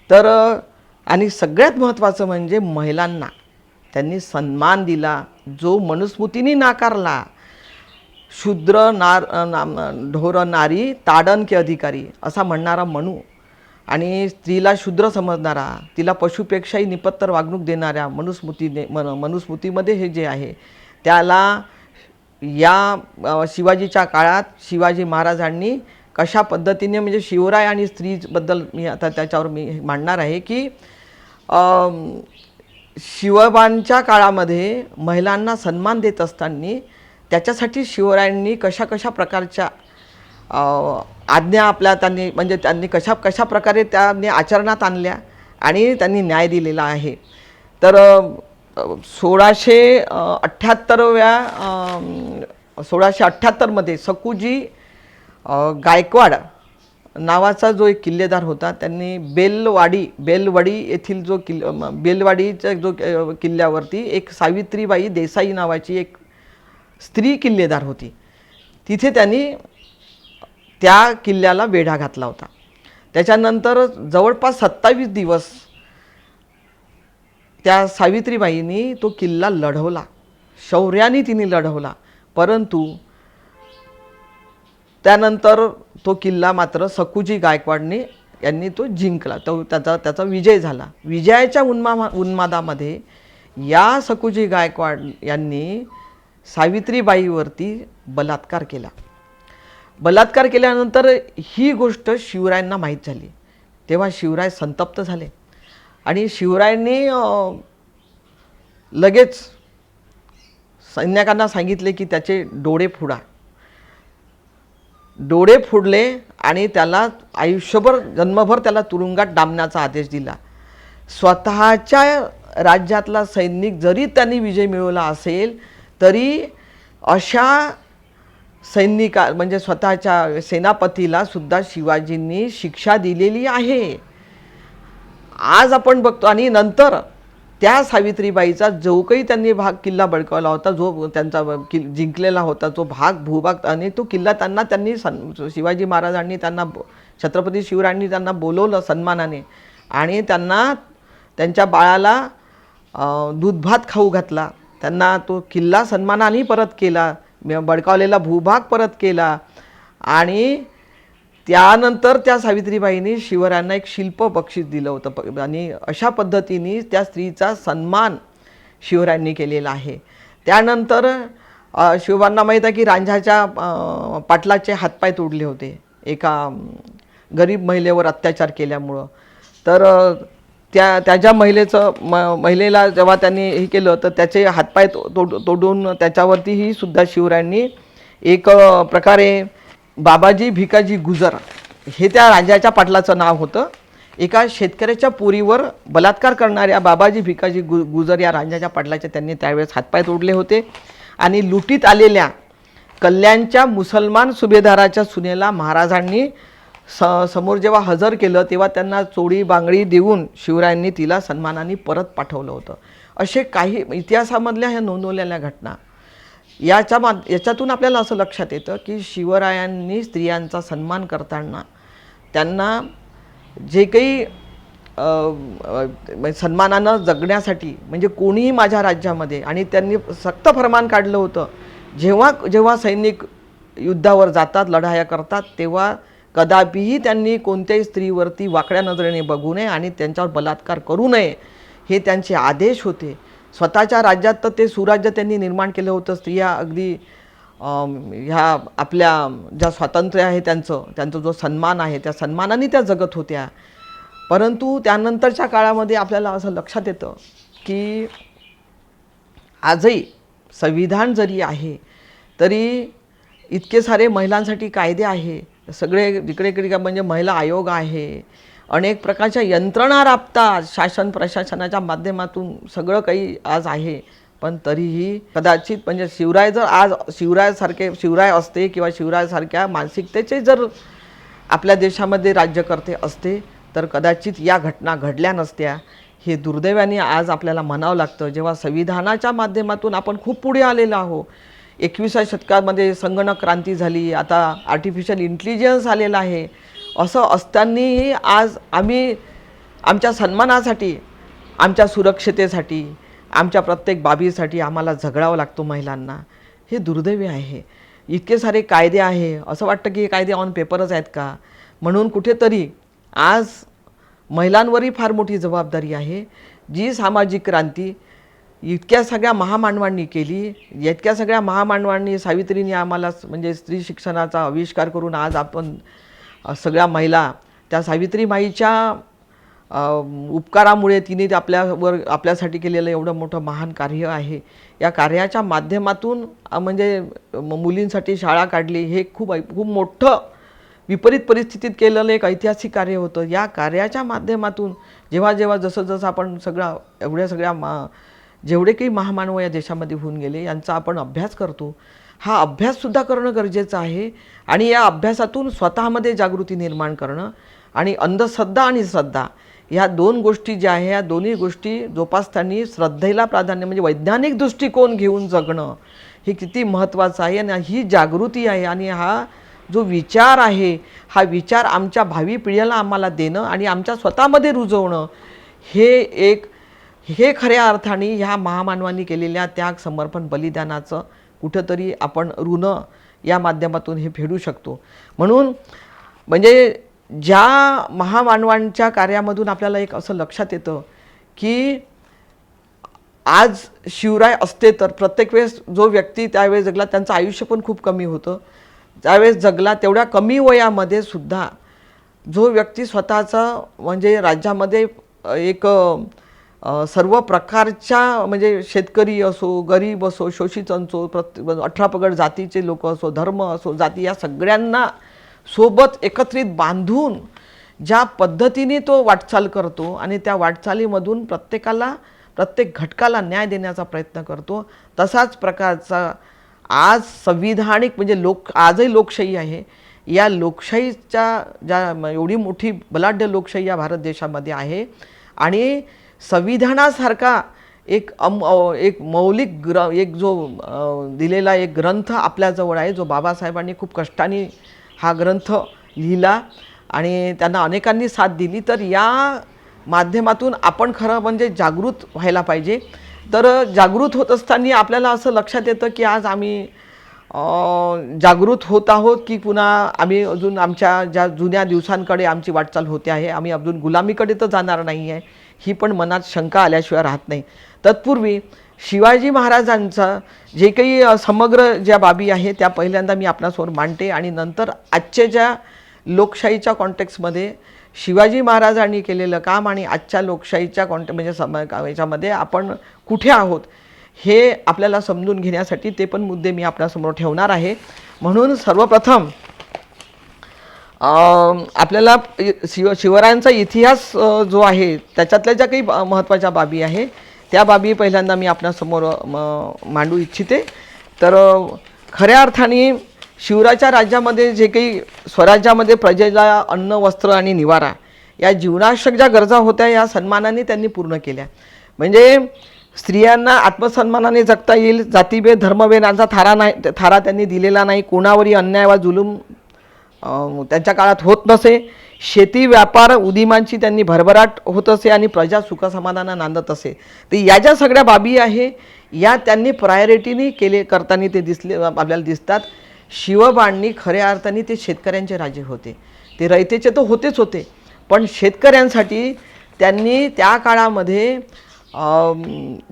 तर आणि सगळ्यात महत्त्वाचं म्हणजे महिलांना त्यांनी सन्मान दिला जो मनुस्मृतीने नाकारला. शूद्र ढोर नारी ताडन के अधिकारी असा म्हणणारा मनू आणि स्त्रीला शूद्र समजणारा तिला पशुपेक्षाही निपत्तर वागणूक देणाऱ्या मनुस्मृतीमध्ये हे जे आहे त्याला या शिवाजीच्या काळात शिवाजी महाराजांनी कशा पद्धतीने म्हणजे शिवराय आणि स्त्रीबद्दल मी आता त्याच्यावर मी मांडणार आहे की शिवबांच्या काळामध्ये महिलांना सन्मान देत असताना त्याच्यासाठी शिवरायांनी कशा प्रकारच्या आज्ञा त्यांनी कशा प्रकारे त्यांनी आचरणात आणल्या आणि त्यांनी न्याय दिलेला आहे. तर 1678मध्ये सकुजी गायकवाड नावाचा जो एक किल्लेदार होता त्यांनी बेलवाडी येथील जो बेलवाडीच्या जो किल्ल्यावरती एक सावित्रीबाई देसाई नावाची एक स्त्री किल्लेदार होती. तिथे त्यांनी त्या किल्ल्याला वेढा घातला होता. त्याच्यानंतर जवळपास 27 दिवस त्या सावित्रीबाईंनी तो किल्ला लढवला शौर्याने तिने लढवला, परंतु त्यानंतर तो किल्ला मात्र सखुजी गायकवाडने यांनी तो जिंकला, तो त्याचा विजय झाला. विजयाच्या उन्मादामध्ये या सखुजी गायकवाड यांनी सावित्रीबाईवरती बलात्कार केला. बलात्कार केल्यानंतर ही गोष्ट शिवरायांना माहीत झाली. तेव्हा शिवराय संतप्त झाले आणि शिवरायांनी लगेच सैनिकांना सांगितले की त्याचे डोळे फोडा. डोळे फोडले आणि त्याला आयुष्यभर जन्मभर त्याला तुरुंगात डांबण्याचा आदेश दिला. स्वतःच्या राज्यातला सैनिक जरी त्यांनी विजय मिळवला असेल तरी अशा सैनिका म्हणजे स्वतःच्या सेनापतीला सुद्धा शिवाजींनी शिक्षा दिलेली आहे. आज आपण बघतो. आणि नंतर त्या सावित्रीबाईचा जो काही त्यांनी किल्ला बळकावला होता, जो त्यांचा जिंकलेला होता जो भूभाग, आणि तो किल्ला त्यांनी शिवाजी महाराजांनी त्यांना छत्रपती शिवरायांनी त्यांना बोलवलं सन्मानाने आणि त्यांना त्यांच्या बाळाला दूधभात खाऊ घातला. त्यांना तो किल्ला सन्मानाने परत केला, बळकावलेला भूभाग परत केला. आणि त्यानंतर त्या सावित्रीबाईंनी शिवरायांना एक शिल्प बक्षीस दिलं होतं आणि अशा पद्धतीने त्या स्त्रीचा सन्मान शिवरायांनी केलेला आहे. त्यानंतर शिवबांना माहीत आहे की रांझाच्या पाटलाचे हातपाय तोडले होते एका गरीब महिलेवर अत्याचार केल्यामुळं. तर त्याच्या महिलेला जेव्हा त्यांनी हे केलं तर त्याचे हातपाय तोडून त्याच्यावरतीही सुद्धा शिवरायांनी एक प्रकारे बाबाजी भिकाजी गुजर हे त्या राजाच्या पाटलाचं नाव होतं. एका शेतकऱ्याच्या पोरीवर बलात्कार करणाऱ्या बाबाजी भिकाजी गुजर या राजाच्या पाटलाचे त्यांनी त्यावेळेस हातपाय तोडले होते. आणि लुटीत आलेल्या कल्याणच्या मुसलमान सुभेदाराच्या सुनेला महाराजांनी समोर जेव्हा हजर केलं तेव्हा त्यांना चोळी बांगडी देऊन शिवरायांनी तिला सन्मानाने परत पाठवलं होतं. असे काही इतिहासामधल्या ह्या नोंदवलेल्या घटना याच्यातून आपल्याला असं लक्षात येतं की शिवरायांनी स्त्रियांचा सन्मान करताना त्यांना जे काही सन्मानानं जगण्यासाठी म्हणजे कोणीही माझ्या राज्यामध्ये, आणि त्यांनी सक्त फरमान काढलं होतं जेव्हा सैनिक युद्धावर जातात लढाया करतात तेव्हा कदापिही त्यांनी कोणत्याही स्त्रीवरती वाकड्या नजरेने बघू नये आणि त्यांच्यावर बलात्कार करू नये हे त्यांचे आदेश होते. स्वतःच्या राज्यात तर ते सुराज्य त्यांनी निर्माण केलं होतं. स्त्रिया अगदी ह्या आपल्या ज्या स्वातंत्र्य आहे त्यांचा जो सन्मान आहे त्या सन्मानाने त्या जगत होत्या. परंतु त्यानंतरच्या काळामध्ये आपल्याला असं लक्षात येतं की आजही संविधान जरी आहे तरी इतके सारे महिलांसाठी कायदे आहे, सगळे इकडे म्हणजे महिला आयोग आहे, अनेक प्रकारच्या यंत्रणा राबतात, शासन प्रशासनाच्या माध्यमातून सगळं काही आज आहे. पण तरीही कदाचित म्हणजे शिवराय जर आज शिवराय असते किंवा शिवरायासारख्या मानसिकतेचे जर आपल्या देशामध्ये राज्यकर्ते असते तर कदाचित या घटना घडल्या नसत्या. हे दुर्दैवाने आज आपल्याला म्हणावं लागतं. जेव्हा संविधानाच्या माध्यमातून आपण खूप पुढे आलेलो आहोत, 21व्या शतकामध्ये संगणक क्रांती झाली, आता आर्टिफिशियल इंटेलिजन्स आलेला आहे, असं असतानाही आज आम्ही आमच्या सन्मानासाठी, आमच्या सुरक्षितेसाठी, आमच्या प्रत्येक बाबीसाठी आम्हाला झगडावं लागतो महिलांना. हे दुर्दैवी आहे. इतके सारे कायदे आहे, असं वाटतं की हे कायदे ऑन पेपरच आहेत का. म्हणून कुठेतरी आज महिलांवरही फार मोठी जबाबदारी आहे. जी सामाजिक क्रांती इतक्या सगळ्या महामानवांनी केली, इतक्या सगळ्या महामानवांनी, सावित्रीने आम्हाला म्हणजे स्त्री शिक्षणाचा आविष्कार करून आज आपण सगळ्या महिला त्या सावित्रीबाईच्या उपकारामुळे तिने आपल्यासाठी केलेलं एवढं मोठं महान कार्य आहे. या कार्याच्या माध्यमातून म्हणजे मुलींसाठी शाळा काढली, हे खूप मोठं विपरीत परिस्थितीत केलेलं एक ऐतिहासिक कार्य होतं. या कार्याच्या माध्यमातून जेव्हा जसं आपण एवढ्या सगळ्या जेवढे काही महामानव या देशामध्ये होऊन गेले यांचा आपण अभ्यास करतो, हा अभ्याससुद्धा करणं गरजेचं आहे. आणि या अभ्यासातून स्वतःमध्ये जागृती निर्माण करणं आणि अंधश्रद्धा आणि श्रद्धा ह्या दोन गोष्टी ज्या आहे या दोन्ही गोष्टी जोपासताना श्रद्धेला प्राधान्य म्हणजे वैज्ञानिक दृष्टिकोन घेऊन जगणं हे किती महत्त्वाचं आहे. आणि ही जागृती आहे आणि हा जो विचार आहे हा विचार आमच्या भावी पिढीला आम्हाला देणं आणि आमच्या स्वतःमध्ये रुजवणं हे एक हे खऱ्या अर्थाने ह्या महामानवांनी केलेल्या त्याग, समर्पण, बलिदानाचं कुठंतरी आपण ऋण या माध्यमातून हे फेडू शकतो. म्हणून म्हणजे ज्या महामानवांच्या कार्यामधून आपल्याला एक असं लक्षात येतं की आज शिवराय असते तर प्रत्येक वेळेस जो व्यक्ती त्यावेळेस जगला त्यांचं आयुष्य पण खूप कमी होतं. त्यावेळेस जगला तेवढ्या कमी वयामध्ये सुद्धा जो व्यक्ती स्वतःचा म्हणजे राज्यामध्ये एक सर्व प्रकारच्या म्हणजे शेतकरी असो, गरीब असो, शोषित असो, 18 पगड जातीचे लोक असो, धर्म असो, जाती, या सगळ्यांना सोबत एकत्रित बांधून ज्या पद्धतीने तो वाटचाल करतो आणि त्या वाटचालीमधून प्रत्येकाला, प्रत्येक घटकाला न्याय देण्याचा प्रयत्न करतो, तसाच प्रकारचा आज संविधानिक म्हणजे आजही लोकशाही आहे. या लोकशाहीच्या ज्या एवढी मोठी बलाढ्य लोकशाही या भारत देशामध्ये आहे आणि संविधानासारखा एक मौलिक एक जो दिलेला एक ग्रंथ आपल्याजवळ आहे, जो बाबासाहेबांनी खूप कष्टाने हा ग्रंथ लिहिला आणि त्यांना अनेकांनी साथ दिली. तर या माध्यमातून आपण खरं म्हणजे जागृत व्हायला पाहिजे. तर जागृत होत असताना आपल्याला असं लक्षात येतं की आज आम्ही जागृत होत आहोत की पुन्हा आम्ही अजून आमच्या ज्या जुन्या दिवसांकडे आमची वाटचाल होते आहे, आम्ही अजून गुलामीकडे तर जाणार नाही आहे, ही पण मनात शंका आल्याशिवाय राहत नाही. तत्पूर्वी शिवाजी महाराजांचा जे काही समग्र ज्या बाबी आहे त्या पहिल्यांदा मी आपणासमोर मांडते आणि नंतर आजच्या ज्या लोकशाहीच्या कॉन्टेक्स्टमध्ये शिवाजी महाराजांनी केलेलं काम आणि आजच्या लोकशाहीच्या म्हणजे याच्यामध्ये आपण कुठे आहोत हे आपल्याला समजून घेण्यासाठी ते पण मुद्दे मी आपल्यासमोर ठेवणार आहे. म्हणून सर्वप्रथम आपल्याला शिवरायांचा इतिहास जो आहे त्याच्यातल्या ज्या काही महत्त्वाच्या बाबी आहे त्या बाबी पहिल्यांदा मी आपल्यासमोर मांडू इच्छिते. तर खऱ्या अर्थाने शिवरायाच्या राज्यामध्ये जे काही स्वराज्यामध्ये प्रजेला अन्न, वस्त्र आणि निवारा या जीवनावश्यक ज्या गरजा होत्या या सन्मानाने त्यांनी पूर्ण केल्या. म्हणजे स्त्रियांना आत्मसन्मानाने जगता येईल, जातीभेद, धर्मभेद यांचा थारा त्यांनी दिलेला नाही. कोणावरही अन्याय वा जुलूम त्यांच्या काळात होत नसे. शेती, व्यापार, उदीमांची त्यांनी भरभराट होत असे आणि प्रजा सुखसमाधाना नांदत असे. तर या ज्या सगळ्या बाबी आहे या त्यांनी प्रायोरिटीने करताना ते आपल्याला दिसतात. शिवबांनी खऱ्या अर्थाने ते शेतकऱ्यांचे राजे होते. ते रयतेचे तर होतेच होते, पण शेतकऱ्यांसाठी त्यांनी त्या काळामध्ये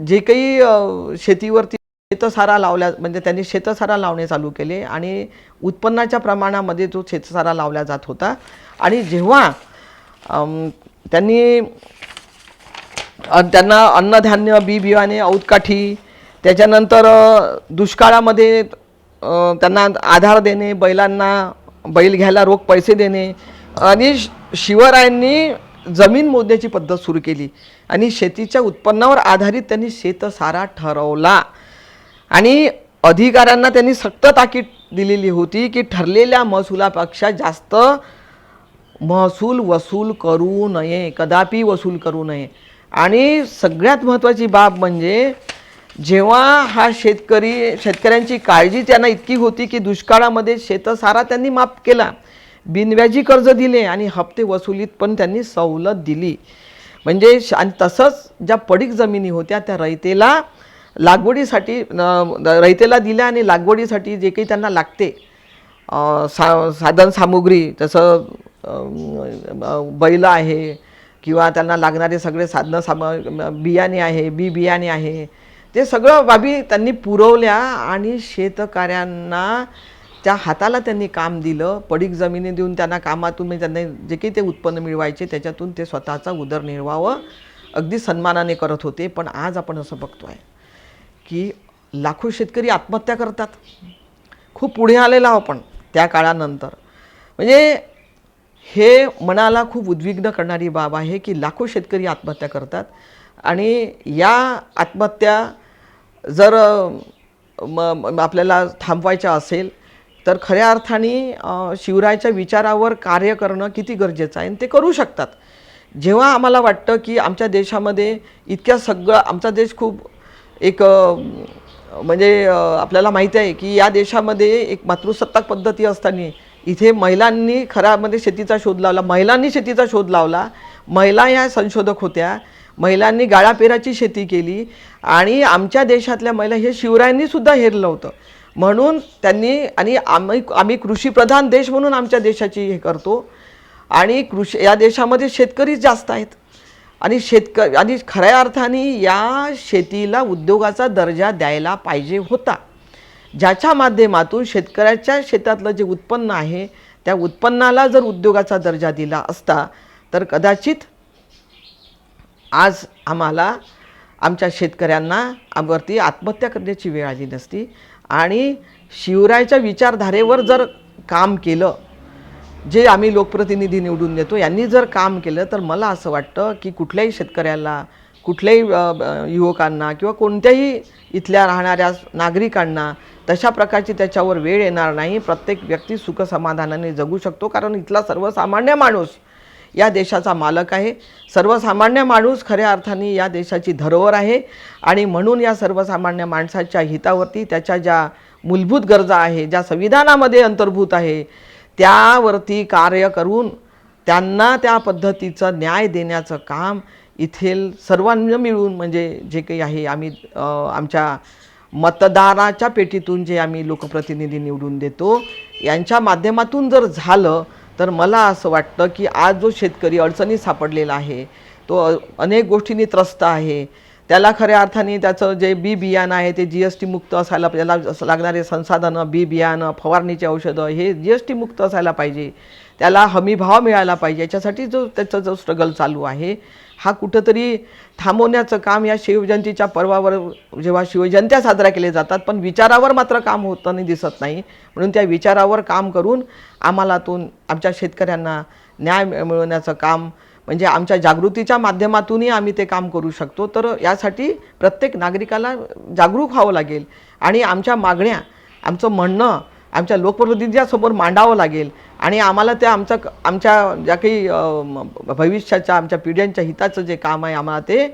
जे काही शेतीवरती शेतसारा लावल्या म्हणजे त्यांनी शेतसारा लावणे चालू केले आणि उत्पन्नाच्या प्रमाणामध्ये जो शेतसारा लावला जात होता. आणि जेव्हा त्यांना अन्नधान्य, बी बियाणे, औतकाठी, त्याच्यानंतर दुष्काळामध्ये त्यांना आधार देणे, बैल घ्यायला रोख पैसे देणे आणि शिवरायांनी जमीन मोजण्याची पद्धत सुरू केली आणि शेतीच्या उत्पन्नावर आधारित त्यांनी शेतसारा ठरवला आणि अधिकाऱ्यांना त्यांनी सक्त ताकीद दिलेली होती की ठरलेल्या महसुलापेक्षा जास्त महसूल वसूल करू नये, कदापि वसूल करू नये. आणि सगळ्यात महत्त्वाची बाब म्हणजे जेव्हा हा शेतकऱ्यांची काळजी त्यांना इतकी होती की दुष्काळामध्ये शेतसारा त्यांनी माफ केला, बिनव्याजी कर्ज दिले आणि हप्ते वसुलीत पण त्यांनी सवलत दिली. म्हणजे आणि तसंच ज्या पडीक जमिनी होत्या त्या रयतेला रयतेला दिल्या आणि लागवडीसाठी जे काही त्यांना लागते साधन सामुग्री, जसं बैल आहे किंवा त्यांना लागणारे सगळे बियाणे आहे, बियाणे आहे, ते सगळं बाबी त्यांनी पुरवल्या आणि शेतकऱ्यांना त्या हाताला त्यांनी काम दिलं. पडीक जमिनी देऊन त्यांना कामातून म्हणजे त्यांना जे काही ते उत्पन्न मिळवायचे त्याच्यातून ते स्वतःचा उदरनिर्वाह अगदी सन्मानाने करत होते. पण आज आपण असं बघतो आहे की लाखो शेतकरी आत्महत्या करतात. खूप पुढे आलेला आपण त्या काळानंतर. म्हणजे हे मनाला खूप उद्विग्न करणारी बाब आहे की लाखो शेतकरी आत्महत्या करतात आणि या आत्महत्या जर आपल्याला थांबवायच्या असेल तर खऱ्या अर्थाने शिवरायाच्या विचारावर कार्य करणं किती गरजेचं आहे आणि ते करू शकतात. जेव्हा आम्हाला वाटतं की आमच्या देशामध्ये आमचा देश खूप एक म्हणजे आपल्याला माहिती आहे की या देशामध्ये एक मातृसत्ताक पद्धती असताना इथे महिलांनी शेतीचा शोध लावला, महिला ह्या संशोधक होत्या, महिलांनी गाळापेराची शेती केली आणि आमच्या देशातल्या महिला हे शिवरायांनी सुद्धा हेरलं होतं. म्हणून त्यांनी आणि आम्ही कृषीप्रधान देश म्हणून आमच्या देशाची हे करतो आणि या देशामध्ये शेतकरीच जास्त आहेत आणि आणि खऱ्या अर्थाने या शेतीला उद्योगाचा दर्जा द्यायला पाहिजे होता, ज्याच्या माध्यमातून शेतकऱ्याच्या शेतातलं जे उत्पन्न आहे त्या उत्पन्नाला जर उद्योगाचा दर्जा दिला असता तर कदाचित आज आम्हाला आमच्या शेतकऱ्यांना आमवरती आत्महत्या करण्याची वेळ आली नसती. आणि शिवरायाच्या विचारधारेवर जर काम केलं, जे आम्ही लोकप्रतिनिधी निवडून देतो यांनी जर काम केलं, तर मला असं वाटतं की कुठल्याही शेतकऱ्याला, कुठल्याही युवकांना किंवा कोणत्याही इथल्या राहणाऱ्या नागरिकांना तशा प्रकारची त्याच्यावर वेळ येणार नाही. प्रत्येक व्यक्ती सुखसमाधानाने जगू शकतो, कारण इथला सर्वसामान्य माणूस या देशाचा मालक आहे. सर्वसामान्य माणूस खऱ्या अर्थाने या देशाची धरोहर आहे आणि म्हणून या सर्वसामान्य माणसाच्या हितावरती त्याच्या ज्या मूलभूत गरजा आहे, ज्या संविधानामध्ये अंतर्भूत आहे, त्यावरती कार्य करून त्यांना त्या पद्धतीचं न्याय देण्याचं काम इथेल सर्वांना मिळून, म्हणजे जे काही आहे आम्ही आमच्या मतदाराच्या पेटीतून जे आम्ही लोकप्रतिनिधी निवडून देतो यांच्या माध्यमातून जर झालं तर मला असं वाटतं की आज जो शेतकरी अडचणीत सापडलेला आहे, तो अनेक गोष्टींनी त्रस्त आहे. त्याला खऱ्या अर्थाने त्याचं जे बियाणं आहे ते GST मुक्त असायला, त्याला लागणारे संसाधनं, बियाणं, फवारणीचे औषधं हे GST मुक्त असायला पाहिजे. त्याला हमी भाव मिळाला पाहिजे. याच्यासाठी त्याचा जो स्ट्रगल चालू आहे हा कुठंतरी थांबवण्याचं काम या शिवजयंतीच्या पर्वावर, जेव्हा शिवजयंत्या साजऱ्या केल्या जातात, पण विचारावर मात्र काम होताना दिसत नाही. म्हणून त्या विचारावर काम करून आम्हाला आमच्या शेतकऱ्यांना न्याय मिळवण्याचं काम, म्हणजे आमच्या जागृतीच्या माध्यमातूनही आम्ही ते काम करू शकतो. तर यासाठी प्रत्येक नागरिकाला जागरूक व्हावं लागेल आणि आमच्या मागण्या, आमचं म्हणणं आमच्या लोकप्रतिनिधींसमोर मांडावं लागेल आणि आम्हाला त्या आमच्या ज्या काही भविष्याच्या आमच्या पिढ्यांच्या हिताचं जे काम आहे आम्हाला ते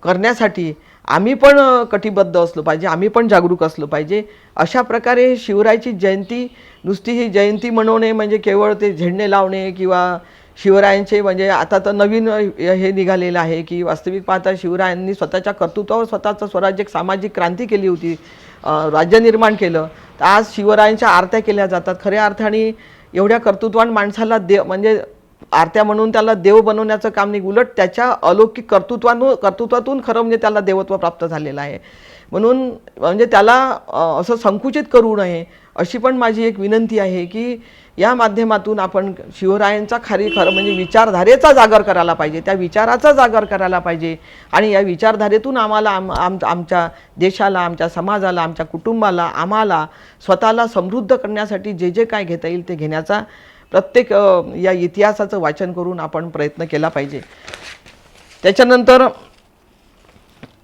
करण्यासाठी आम्ही पण कटिबद्ध असलो पाहिजे, आम्ही पण जागरूक असलो पाहिजे. अशा प्रकारे शिवरायाची जयंती नुसती ही जयंती मनवणे म्हणजे केवळ ते झेंडे लावणे किंवा शिवरायांचे, म्हणजे आता तर नवीन हे निघालेलं आहे की वास्तविक पाहता शिवरायांनी स्वतःच्या कर्तृत्वावर स्वतःचं स्वराज्य सामाजिक क्रांती केली होती, राज्य निर्माण केलं. तर आज शिवरायांच्या आरत्या केल्या जातात. खऱ्या अर्थाने एवढ्या कर्तृत्वान माणसाला म्हणजे आरत्या म्हणून त्याला देव बनवण्याचं काम नाही, उलट त्याच्या अलौकिक कर्तृत्वातून खरं म्हणजे त्याला देवत्व प्राप्त झालेलं आहे. म्हणून म्हणजे त्याला असं संकुचित करू नये अशी पण माझी एक विनंती आहे की या माध्यमातून आपण शिवरायांचा खरं म्हणजे विचारधारेचा जागर करायला पाहिजे, त्या विचाराचा जागर करायला पाहिजे आणि या विचारधारेतून आम्हाला आमच्या देशाला, आमच्या समाजाला, आमच्या कुटुंबाला, आम्हाला स्वतःला समृद्ध करण्यासाठी जे जे काय घेता येईल ते घेण्याचा प्रत्येक या इतिहासाचं वाचन करून आपण प्रयत्न केला पाहिजे. त्याच्यानंतर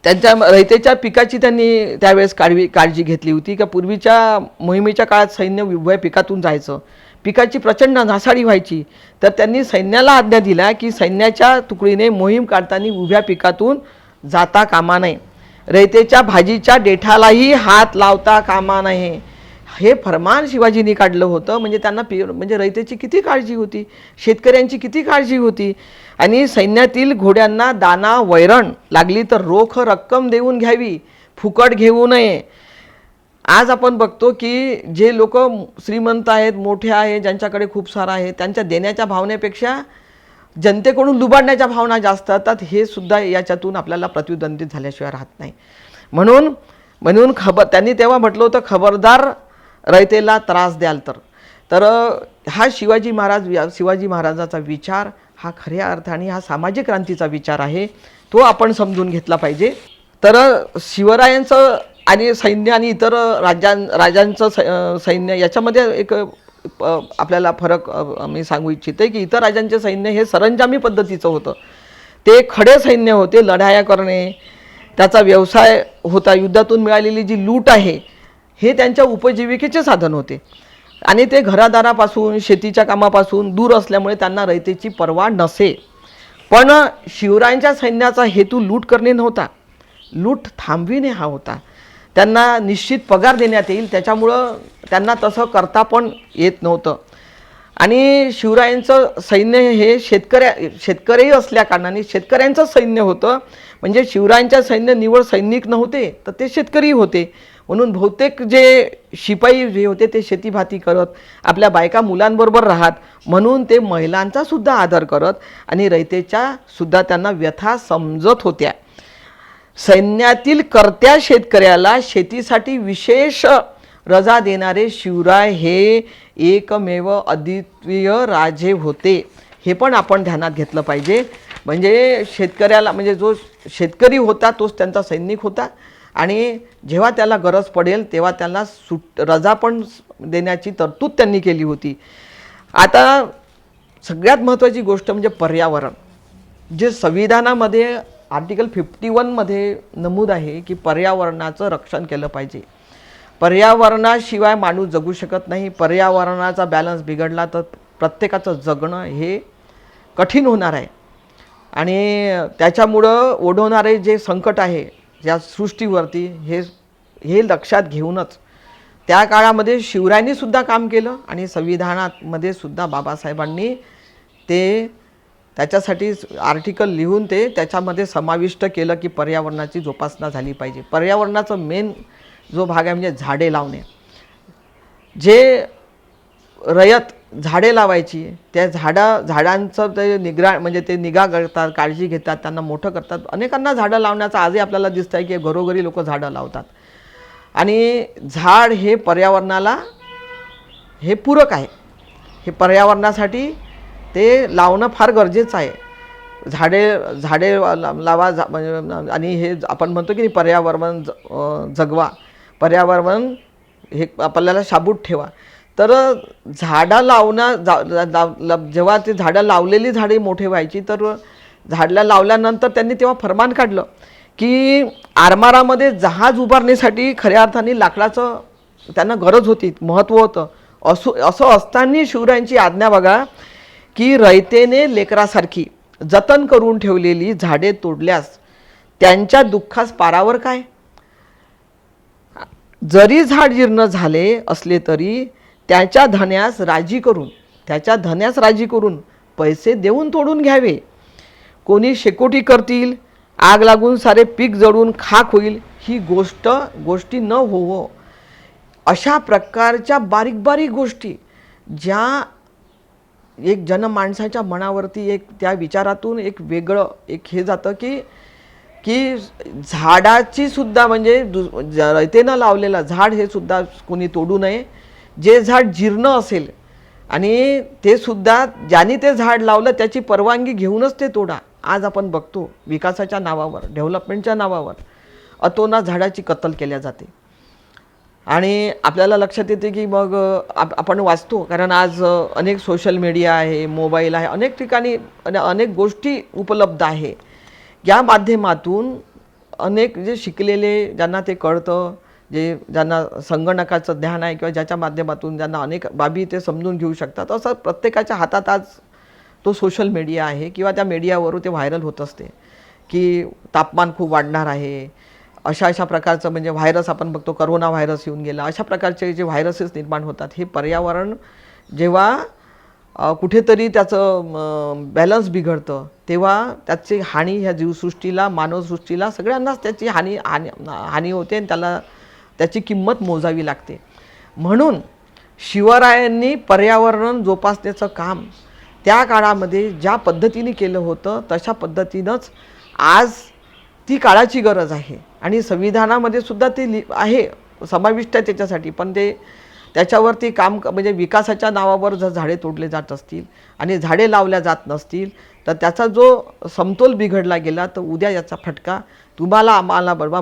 त्यांच्या रयतेच्या पिकाची त्यांनी त्यावेळेस काळजी घेतली होती की पूर्वीच्या मोहिमेच्या काळात सैन्य उभ्या पिकातून जायचं, पिकाची प्रचंड नासाडी व्हायची. तर त्यांनी सैन्याला आज्ञा दिला की सैन्याच्या तुकडीने मोहीम काढताना उभ्या पिकातून जाता कामा नये, रयतेच्या भाजीच्या देठालाही हात लावता कामा नये. हे फरमान शिवाजींनी काढलं होतं. म्हणजे त्यांना म्हणजे रयतेची किती काळजी होती, शेतकऱ्यांची किती काळजी होती. आणि सैन्यातील घोड्यांना दाना वैरण लागली तर रोख रक्कम देऊन घ्यावी, फुकट घेऊ नये. आज आपण बघतो की जे लोक श्रीमंत आहेत, मोठे आहेत, ज्यांच्याकडे खूप सारा आहे, त्यांच्या देण्याच्या भावनेपेक्षा जनतेकडून लुबाडण्याच्या भावना जास्त असतात. हे सुद्धा याच्यातून आपल्याला प्रतिद्वंद्वित झाल्याशिवाय राहत नाही. म्हणून त्यांनी तेव्हा म्हटलं होतं, खबरदार रयतेला त्रास द्याल तर हा शिवाजी महाराजाचा विचार हा खऱ्या अर्थाने हा सामाजिक क्रांतीचा विचार आहे, तो आपण समजून घेतला पाहिजे. तर शिवरायांचं आणि सैन्य आणि इतर राजांचं सैन्य याच्यामध्ये एक आपल्याला फरक मी सांगू इच्छिते की इतर राजांचे सैन्य हे सरंजामी पद्धतीचं होतं. ते खडे सैन्य होते, लढाया करणे त्याचा व्यवसाय होता, युद्धातून मिळालेली जी लूट आहे हे त्यांच्या उपजीविकेचे साधन होते आणि ते घरादारापासून शेतीच्या कामापासून दूर असल्यामुळे त्यांना रयतेची पर्वा नसे. पण शिवरायांच्या सैन्याचा हेतू लूट करणे नव्हता, लूट थांबविणे हा होता. त्यांना निश्चित पगार देण्यात येईल त्याच्यामुळं त्यांना तसं करता पण येत नव्हतं. आणि शिवरायांचं सैन्य हे शेतकरी असल्या कारणाने शेतकऱ्यांचं सैन्य होतं. म्हणजे शिवरायांच्या सैन्य निवळ सैनिक नव्हते, तर ते शेतकरी होते. म्हणून बहुतेक जे शिपाई जे होते ते शेतीभाती करत, आपल्या बायका मुलांबरोबर राहत, म्हणून ते महिलांचा सुद्धा आदर करत आणि रयतेच्या सुद्धा त्यांना व्यथा समजत होत्या. सैन्यातील कर्त्या शेतकऱ्याला शेतीसाठी विशेष रजा देणारे शिवराय हे एकमेव अद्वितीय राजे होते. हे पण आपण ध्यानात घेतलं पाहिजे. म्हणजे शेतकऱ्याला, म्हणजे जो शेतकरी होता तोच त्यांचा सैनिक होता आणि जेव्हा त्याला गरज पडेल तेव्हा त्याला रजा पण देण्याची तरतूद त्यांनी केली होती. आता सगळ्यात महत्त्वाची गोष्ट म्हणजे पर्यावरण. जे संविधानामध्ये आर्टिकल 51 मध्ये नमूद आहे की पर्यावरणाचं रक्षण केलं पाहिजे. पर्यावरणाशिवाय माणूस जगू शकत नाही. पर्यावरणाचा बॅलन्स बिघडला तर प्रत्येकाचं जगणं हे कठीण होणार आहे. आणि त्याच्यामुळं ओढवणारे जे संकट आहे या सृष्टीवरती हे लक्षात घेऊनच त्या काळामध्ये शिवरायांनी सुद्धा काम केलं आणि संविधानामध्ये सुद्धा बाबासाहेबांनी ते त्याच्यासाठी आर्टिकल लिहून ते त्याच्यामध्ये समाविष्ट केलं की पर्यावरणाची जोपासना झाली पाहिजे. पर्यावरणाचं मेन जो भाग आहे म्हणजे झाडे लावणे. जे रयत झाडे लावायची, त्या झाडांचं ते म्हणजे ते निगा करतात, काळजी घेतात, त्यांना मोठं करतात. अनेकांना झाडं लावण्याचं आजही आपल्याला दिसतं आहे की घरोघरी लोक झाडं लावतात. आणि झाड हे पर्यावरणाला हे पूरक आहे. हे पर्यावरणासाठी ते लावणं फार गरजेचं आहे. झाडे लावा आणि हे आपण म्हणतो की पर्यावरण जगवा, पर्यावरण हे आपल्याला शाबूत ठेवा. तर झाडं लावणं जेव्हा ते झाडं लावलेली झाडे मोठे व्हायची तर झाडला लावल्यानंतर त्यांनी तेव्हा फरमान काढलं की आरमारामध्ये जहाज उभारण्यासाठी खऱ्या अर्थाने लाकडाचं त्यांना गरज होती, महत्त्व होतं. असं असताना शिवरायांची आज्ञा बघा की रयतेने लेकरासारखी जतन करून ठेवलेली झाडे तोडल्यास त्यांच्या दुःखास पारावर काय. जरी झाड जीर्ण झाले असले तरी त्याच्या धन्यास राजी करून पैसे देऊन तोडून घ्यावे. कोणी शेकोटी करतील, आग लागून सारे पीक जळून खाक होईल, ही गोष्टी न होवो. अशा प्रकारच्या बारीक बारीक गोष्टी ज्या एक जनमानसाच्या मनावरती एक त्या विचारातून एक वेगळं एक हे जातं की झाडाची सुद्धा म्हणजे रयतेनं लावलेलं झाड हे सुद्धा कोणी तोडू नये. जे झाड जीर्ण असेल आणि ते सुद्धा ज्यांनी ते झाड लावलं त्याची परवानगी घेऊनच ते तोडा. आज आपण बघतो विकासाच्या नावावर, डेव्हलपमेंटच्या नावावर अतोना झाडाची कत्तल केल्या जाते. आणि आपल्याला लक्षात येते की मग आपण वाचतो, कारण आज अनेक सोशल मीडिया आहे, मोबाईल आहे, अनेक ठिकाणी अनेक गोष्टी उपलब्ध आहे. या माध्यमातून अनेक जे शिकलेले ज्यांना ते कळतं, ज्यांना संगणकाचं ज्ञान आहे किंवा ज्याच्या माध्यमातून ज्यांना अनेक बाबी ते समजून घेऊ शकतात, असं प्रत्येकाच्या हातात आज तो सोशल मीडिया आहे किंवा त्या मीडियावरून ते व्हायरल होत असते की तापमान खूप वाढणार आहे. अशा प्रकारचं म्हणजे व्हायरस आपण बघतो, करोना व्हायरस येऊन गेला. अशा प्रकारचे जे व्हायरसेस निर्माण होतात, हे पर्यावरण जेव्हा कुठेतरी त्याचं बॅलन्स बिघडतं तेव्हा त्याची हानी ह्या जीवसृष्टीला, मानवसृष्टीला सगळ्यांनाच त्याची हानी होते आणि त्याची किंमत मोजावी लागते. म्हणून शिवरायांनी पर्यावरण जोपासण्याचं काम त्या काळामध्ये ज्या पद्धतीने केलं होतं तशा पद्धतीनंच आज ती काळाची गरज आहे. आणि संविधानामध्ये सुद्धा ते आहे, समाविष्ट आहे त्याच्यासाठी. पण ते त्याच्यावरती काम म्हणजे विकासाच्या नावावर जर झाडे तोडले जात असतील आणि झाडे लावल्या जात नसतील तर त्याचा जो समतोल बिघडला गेला तर उद्या याचा फटका तुम्हाला आम्हाला बरोबर.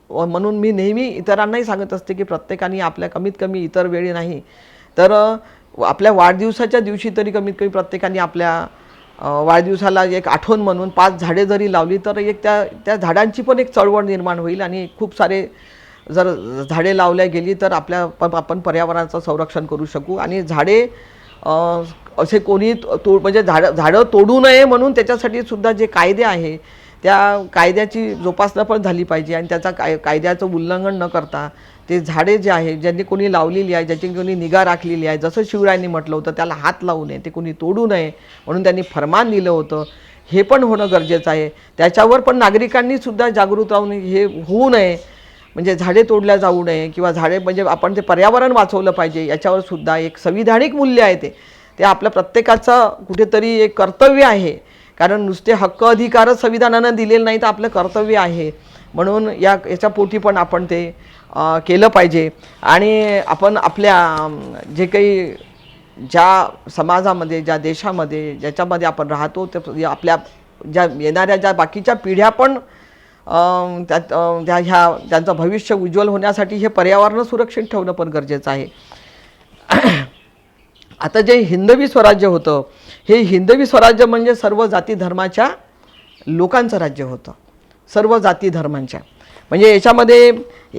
म्हणून मी नेहमी इतरांनाही सांगत असते की प्रत्येकाने आपल्या कमीत कमी इतर वेळी नाही तर आपल्या वाढदिवसाच्या दिवशी तरी कमीत कमी प्रत्येकाने आपल्या वाढदिवसाला एक आठवण म्हणून 5 झाडे जरी लावली तर एक त्या झाडांची पण एक चळवळ निर्माण होईल. आणि खूप सारे जर झाडे लावल्या गेली तर आपण पर्यावरणाचं संरक्षण करू शकू. आणि झाडे असे कोणी म्हणजे झाडं तोडू नये म्हणून त्याच्यासाठी सुद्धा जे कायदे आहे त्या कायद्याची जोपासना पण झाली पाहिजे. आणि त्याचा कायद्याचं उल्लंघन न करता ते झाडे जे आहे ज्यांनी कोणी लावलेली आहे, ज्याची कोणी निगा राखलेली आहे, जसं शिवरायांनी म्हटलं होतं त्याला हात लावू नये, ते कोणी तोडू नये म्हणून त्यांनी फरमान दिलं होतं, हे पण होणं गरजेचं आहे. त्याच्यावर पण नागरिकांनी सुद्धा जागृत राहून हे होऊ नये, म्हणजे झाडे तोडल्या जाऊ नये किंवा झाडे म्हणजे आपण ते पर्यावरण वाचवलं पाहिजे, याच्यावर सुद्धा एक संविधानिक मूल्य आहे. ते आपल्या प्रत्येकाचं कुठेतरी एक कर्तव्य आहे, कारण नुसते हक्क अधिकारच संविधानानं दिलेले नाही तर आपलं कर्तव्य आहे. म्हणून याच्या पोटी पण आपण ते केलं पाहिजे. आणि आपण आपल्या जे काही ज्या समाजामध्ये, ज्या देशामध्ये, ज्याच्यामध्ये आपण राहतो ते आपल्या ज्या येणाऱ्या ज्या बाकीच्या पिढ्या पण त्यात त्यांचं भविष्य उज्ज्वल होण्यासाठी हे पर्यावरण सुरक्षित ठेवणं पण गरजेचं आहे. आता जे हिंदवी स्वराज्य होतं, हे हिंदवी स्वराज्य म्हणजे सर्व जाती धर्माच्या लोकांचं राज्य होतं, सर्व जाती धर्मांच्या. म्हणजे याच्यामध्ये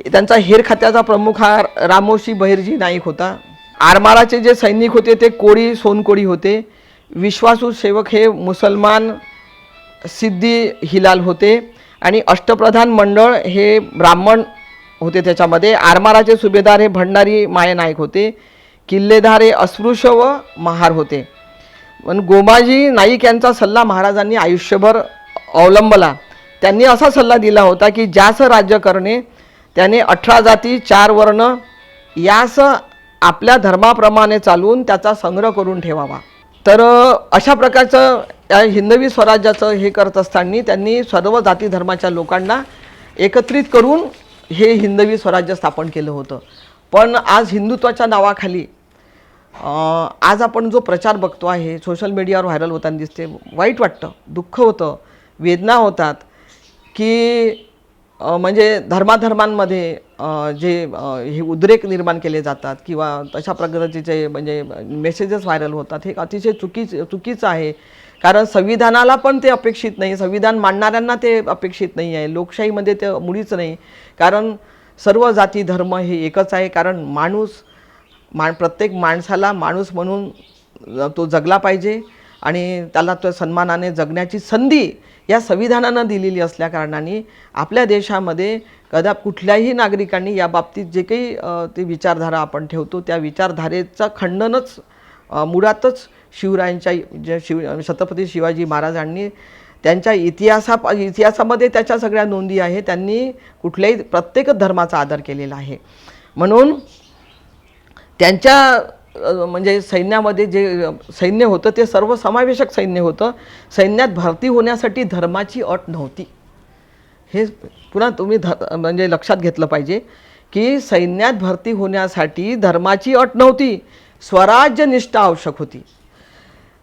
त्यांचा हेर खात्याचा प्रमुख हा रामोशी बहिर्जी नाईक होता. आरमाराचे जे सैनिक होते ते कोळी सोनकोळी होते. विश्वासू सेवक हे मुसलमान सिद्दी हिलाल होते आणि अष्टप्रधान मंडळ हे ब्राह्मण होते. त्याच्यामध्ये आरमाराचे सुभेदार हे भंडारी माया नाईक होते. किल्लेदार हे अस्पृश्य व महार होते. पण गोमाजी नाईक यांचा सल्ला महाराजांनी आयुष्यभर अवलंबला. त्यांनी असा सल्ला दिला होता की ज्यास राज्य करणे त्याने 18 जाती 4 वर्ण यास आपल्या धर्माप्रमाणे चालवून त्याचा संग्रह करून ठेवावा. तर अशा प्रकारचं या हिंदवी स्वराज्याचं हे करत असताना त्यांनी सर्व जाती धर्माच्या लोकांना एकत्रित करून हे हिंदवी स्वराज्य स्थापन केलं होतं. पण आज हिंदुत्वाच्या नावाखाली आज आपण जो प्रचार बघतो आहे, सोशल मीडियावर व्हायरल होताना दिसते, वाईट वाटतं, दुःख होतं, वेदना होतात की म्हणजे धर्माधर्मांमध्ये जे हे उद्रेक निर्माण केले जातात किंवा तशा प्रकारचे म्हणजे मेसेजेस व्हायरल होतात, हे अतिशय चुकीचं आहे. कारण संविधानाला पण ते अपेक्षित नाही, संविधान मांडणाऱ्यांना ते अपेक्षित नाही आहे, लोकशाहीमध्ये ते मुळीच नाही. कारण सर्व जाती धर्म हे एकच आहे. कारण प्रत्येक माणसाला माणूस म्हणून तो जगला पाहिजे आणि त्याला तो सन्मानाने जगण्याची संधी या संविधानानं दिलेली असल्याकारणाने आपल्या देशामध्ये कुठल्याही नागरिकांनी या बाबतीत जे काही ते विचारधारा आपण ठेवतो त्या विचारधारेचं खंडनच मुळातच शिवरायांच्या छत्रपती शिवाजी महाराजांनी त्यांच्या इतिहासामध्ये त्याच्या सगळ्या नोंदी आहे. त्यांनी कुठल्याही प्रत्येक धर्माचा आदर केलेला आहे. म्हणून त्यांच्या म्हणजे सैन्यामध्ये जे सैन्य होतं ते सर्वसमावेशक सैन्य होतं. सैन्यात भरती होण्यासाठी धर्माची अट नव्हती. हे पुन्हा तुम्ही म्हणजे लक्षात घेतलं पाहिजे की सैन्यात भरती होण्यासाठी धर्माची अट नव्हती, स्वराज्य निष्ठा आवश्यक होती.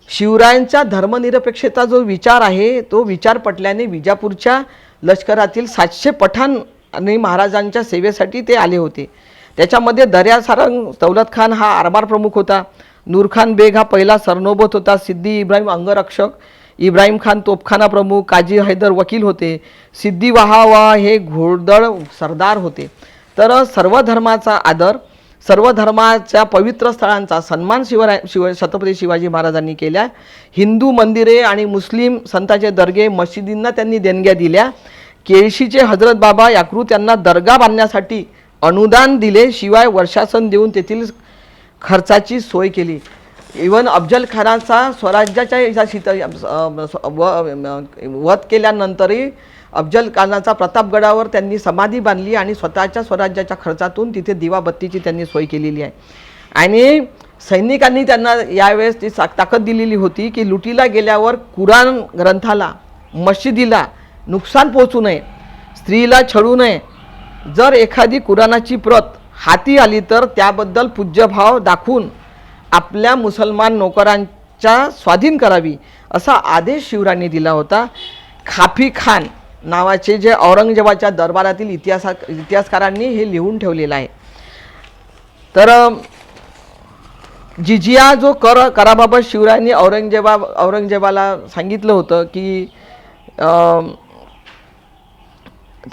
शिवरायांचा धर्मनिरपेक्षता जो विचार आहे तो विचार पटल्याने विजापूरच्या लष्करातील 700 पठाण आणि महाराजांच्या सेवेसाठी ते आले होते. त्याच्यामध्ये दर्यासारंग दौलत खान हा आरमार प्रमुख होता. नूरखान बेग हा पहिला सरनोबत होता. सिद्दी इब्राहिम अंगरक्षक, इब्राहिम खान तोफखाना प्रमुख, काजी हैदर वकील होते. सिद्दी वहावा हे घोडदळ सरदार होते. तर सर्व धर्माचा आदर, सर्व धर्माच्या पवित्र स्थळांचा सन्मान छत्रपती शिवाजी महाराजांनी केला. हिंदू मंदिरे आणि मुस्लिम संतांचे दर्गे मशिदींना त्यांनी देणग्या दिल्या. केळशीचे हजरत बाबा याकरू त्यांना दर्गा बांधण्यासाठी अनुदान दिले. शिवाय वर्षासन देऊन तेथील खर्चाची सोय केली. इवन अफजल खानाचा स्वराज्याच्या वध केल्यानंतरही अफजल खानाचा प्रतापगडावर त्यांनी समाधी बांधली आणि स्वतःच्या स्वराज्याच्या खर्चातून तिथे दिवाबत्तीची त्यांनी सोय केलेली आहे. आणि सैनिकांनी त्यांना यावेळेस ती ताकद दिलेली होती की लुटीला गेल्यावर कुराण ग्रंथाला, मशिदीला नुकसान पोहोचू नये, स्त्रीला छळू नये. जर एखादी कुराणाची प्रत हाती आली तर त्याबद्दल पूज्यभाव दाखवून आपल्या मुसलमान नोकरांच्या स्वाधीन करावी असा आदेश शिवरायांनी दिला होता. खाफी खान नावाचे जे औरंगजेबाच्या दरबारातील इतिहासकारांनी हे लिहून ठेवलेलं आहे. तर जिजिया जो कराबाबत शिवरायांनी औरंगजेबाला सांगितलं होतं की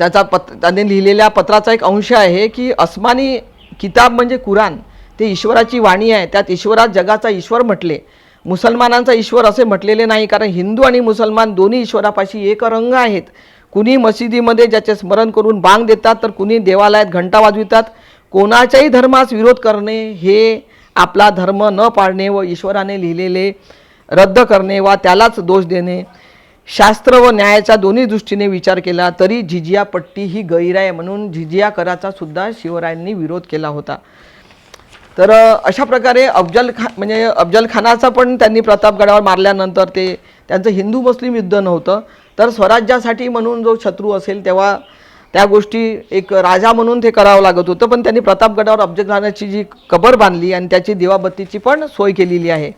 त्याने लिहिलेल्या पत्राचा एक अंश आहे की आसमानी किताब म्हणजे कुराण ते ईश्वराची वाणी आहे. त्यात ईश्वरात जगाचा ईश्वर म्हटले, मुसलमानांचा ईश्वर असे म्हटलेले नाही. कारण हिंदू आणि मुसलमान दोन्ही ईश्वरापाशी एक रंग आहेत. कुणी मशिदीमध्ये ज्याचे स्मरण करून बांग देतात तर कुणी देवालयात घंटा वाजवितात, कोणाच्याही धर्मास विरोध करणे हे आपला धर्म न पाळणे व ईश्वराने लिहिलेले रद्द करणे वा त्यालाच दोष देणे. शास्त्र व न्यायाच्या दोन्ही दृष्टीने विचार केला तरी जिजिया पट्टी ही गैर आहे म्हणून जिजिया कराचा सुद्धा शिवरायांनी विरोध केला होता. तर अशा प्रकारे अफजल खानाचा पण त्यांनी प्रतापगडावर मारल्यानंतर त्यांचं हिंदू मुस्लिम युद्ध नव्हतं तर स्वराज्यासाठी म्हणून जो शत्रू असेल तेव्हा त्या गोष्टी एक राजा म्हणून ते करावं लागत होतं. पण त्यांनी प्रतापगडावर अफजल खानाची जी कबर बांधली आणि त्याची दिवाबत्तीची पण सोय केलेली आहे.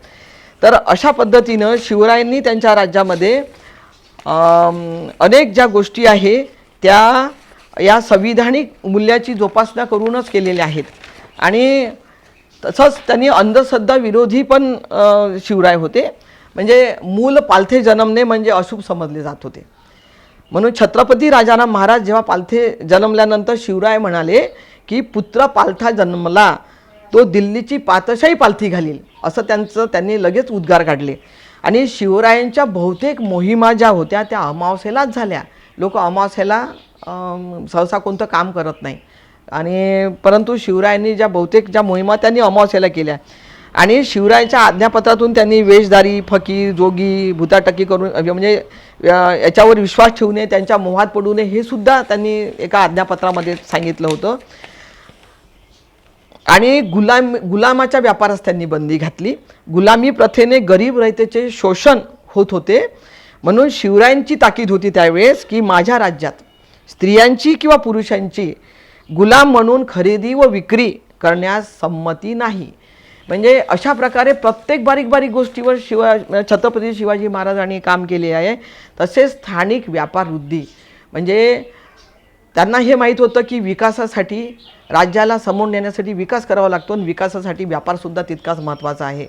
तर अशा पद्धतीनं शिवरायांनी त्यांच्या राज्यामध्ये अनेक ज्या गोष्टी आहे त्या या संविधानिक मूल्याची जोपासना करूनच केलेल्या आहेत. आणि तसंच त्यांनी अंधश्रद्धा विरोधी पण शिवराय होते. म्हणजे मूल पालथे जन्मणे म्हणजे अशुभ समजले जात होते. म्हणून छत्रपती राजाराम महाराज जेव्हा पालथे जन्मल्यानंतर शिवराय म्हणाले की पुत्र पालथा जन्मला तो दिल्लीची पातशाही पालथी घालील असं त्यांनी लगेच उद्गार काढले. आणि शिवरायांच्या बहुतेक मोहिमा ज्या होत्या त्या अमावस्येलाच झाल्या. लोक अमावस्येला सहसा कोणतं काम करत नाही आणि परंतु शिवरायांनी बहुतेक ज्या मोहिमा त्यांनी अमावस्येला केल्या. आणि शिवरायांच्या आज्ञापत्रातून त्यांनी वेशधारी फकीर जोगी भूताटकी करून म्हणजे याच्यावर विश्वास ठेवणे त्यांच्या मोहात पडू नये हे सुद्धा त्यांनी एका आज्ञापत्रामध्ये सांगितलं होतं. आणि गुलामाच्या व्यापारास त्यांनी बंदी घातली. गुलामी प्रथेने गरीब रयतेचे शोषण होत होते म्हणून शिवरायांची ताकीद होती त्यावेळेस की माझ्या राज्यात स्त्रियांची किंवा पुरुषांची गुलाम म्हणून खरेदी व विक्री करण्यास संमती नाही. म्हणजे अशा प्रकारे प्रत्येक बारीक बारीक गोष्टीवर छत्रपती शिवाजी महाराजांनी काम केले आहे. तसेच स्थानिक व्यापार वृद्धी म्हणजे त्यांना हे माहीत होतं की विकासासाठी राज्याला समोर नेण्यासाठी विकास करावा लागतो आणि विकासासाठी व्यापारसुद्धा तितकाच महत्त्वाचा आहे.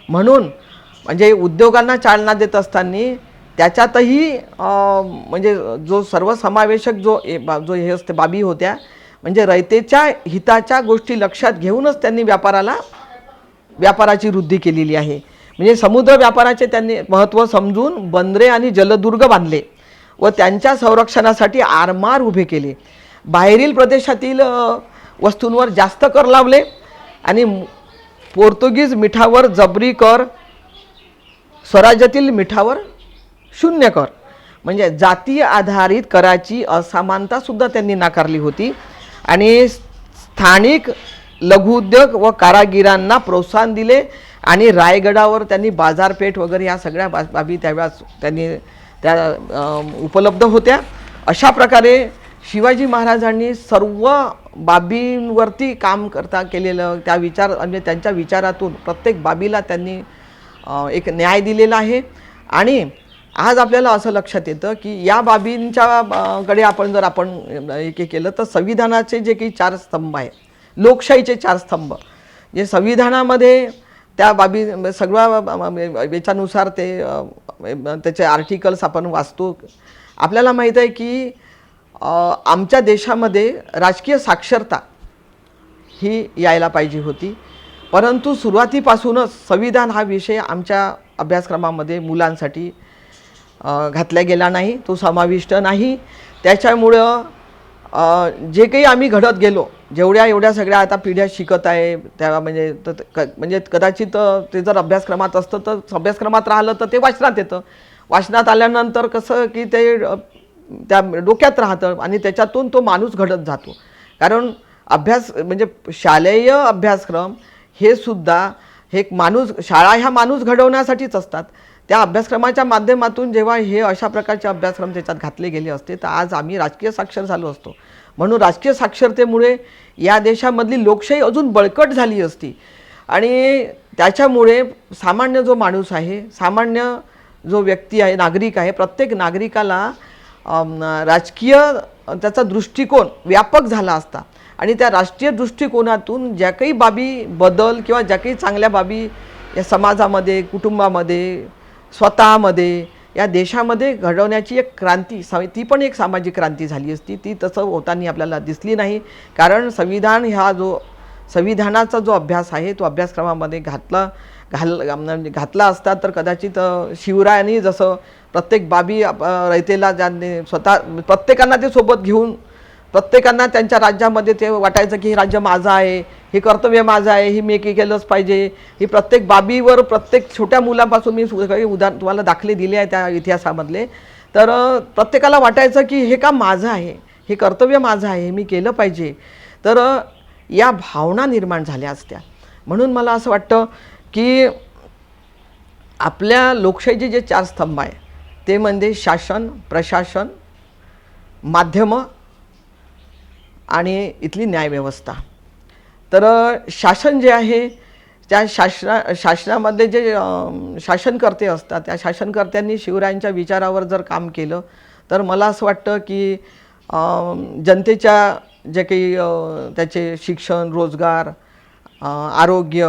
म्हणून म्हणजे उद्योगांना चालना देत असताना त्याच्यातही म्हणजे जो सर्वसमावेशक जो हे असते बाबी होत्या म्हणजे रयतेच्या हिताच्या गोष्टी लक्षात घेऊनच त्यांनी व्यापाराची वृद्धी केलेली आहे. म्हणजे समुद्र व्यापाराचे त्यांनी महत्त्व समजून बंदरे आणि जलदुर्ग बांधले व त्यांच्या संरक्षणासाठी आरमार उभे केले. बाहेरील प्रदेशातील वस्तूंवर जास्त कर लावले आणि पोर्तुगीज मिठावर जबरी कर, स्वराज्यातील मिठावर शून्य कर म्हणजे जाती आधारित कराची असमानतासुद्धा त्यांनी नाकारली होती. आणि स्थानिक लघुउद्योग व कारागिरांना प्रोत्साहन दिले आणि रायगडावर त्यांनी बाजारपेठ वगैरे या सगळ्या बाबी त्यावेळेस त्यांनी उपलब्ध होत्या. अशा प्रकारे शिवाजी महाराजांनी सर्व बाबींवरती काम केलेलं म्हणजे त्यांच्या विचारातून प्रत्येक बाबीला त्यांनी एक न्याय दिलेला आहे. आणि आज आपल्याला असं लक्षात येतं की या बाबींच्या कडे जर आपण एक केलं तर संविधानाचे जे काही 4 स्तंभ आहेत लोकशाहीचे 4 स्तंभ जे संविधानामध्ये त्या बाबी सगळ्या याच्यानुसार त्याचे आर्टिकल्स आपण वाचतो. आपल्याला माहीत आहे की आमच्या देशामध्ये राजकीय साक्षरता ही यायला पाहिजे होती परंतु सुरुवातीपासूनच संविधान हा विषय आमच्या अभ्यासक्रमामध्ये मुलांसाठी घातला गेला नाही, तो समाविष्ट नाही. त्याच्यामुळं जे काही आम्ही घडत गेलो एवढ्या सगळ्या आता पिढ्या शिकत आहे त्या म्हणजे कदाचित ते जर अभ्यासक्रमात असतं तर अभ्यासक्रमात राहिलं तर ते वाचनात येतं. वाचनात आल्यानंतर कसं की ते त्या डोक्यात राहतं आणि त्याच्यातून तो माणूस घडत जातो. कारण म्हणजे शालेय अभ्यासक्रम हे सुद्धा शाळा ह्या माणूस घडवण्यासाठीच असतात. त्या अभ्यासक्रमाच्या माध्यमातून जेव्हा हे अशा प्रकारचे अभ्यासक्रम त्याच्यात घातले गेले असते तर आज आम्ही राजकीय साक्षर झालो असतो. म्हणून राजकीय साक्षरतेमुळे या देशामधली लोकशाही अजून बळकट झाली असती. आणि त्याच्यामुळे सामान्य जो माणूस आहे, सामान्य जो व्यक्ती आहे, नागरिक आहे, प्रत्येक नागरिकाला राजकीय त्याचा दृष्टिकोन व्यापक झाला असता. आणि त्या राष्ट्रीय दृष्टिकोनातून ज्या काही बाबी बदल किंवा ज्या काही चांगल्या बाबी या समाजामध्ये, कुटुंबामध्ये, स्वतःमध्ये, या देशामध्ये घडवण्याची एक क्रांती ती पण एक सामाजिक क्रांती झाली असती. ती तसं होताना आपल्याला दिसली नाही. कारण संविधानाचा जो अभ्यास आहे तो अभ्यासक्रमामध्ये घातला असता तर कदाचित शिवरायांनी जसं प्रत्येक बाबी रयतेला ज्यांनी स्वतः प्रत्येकांना ते सोबत घेऊन प्रत्येकांना त्यांच्या राज्यामध्ये ते वाटायचं की हे राज्य माझं आहे, हे कर्तव्य माझं आहे, हे मी केलंच पाहिजे. ही प्रत्येक बाबीवर प्रत्येक छोट्या मुलापासून मी काही उदाहरण तुम्हाला दाखले दिले आहे त्या इतिहासामधले. तर प्रत्येकाला वाटायचं की हे काम माझं आहे, हे कर्तव्य माझं आहे, मी केलं पाहिजे. तर या भावना निर्माण झाल्या असत्या. म्हणून मला असं वाटतं की आपल्या लोकशाहीचे जे 4 स्तंभ आहे ते म्हणजे शासन, प्रशासन, माध्यमं आणि इथली न्यायव्यवस्था. तर शासन जे आहे त्या शासनामधले जे शासनकर्ते असतात त्या शासनकर्त्यांनी शिवरायांच्या विचारावर जर काम केलं तर मला असं वाटतं की जनतेच्या जे काही त्याचे शिक्षण, रोजगार, आरोग्य,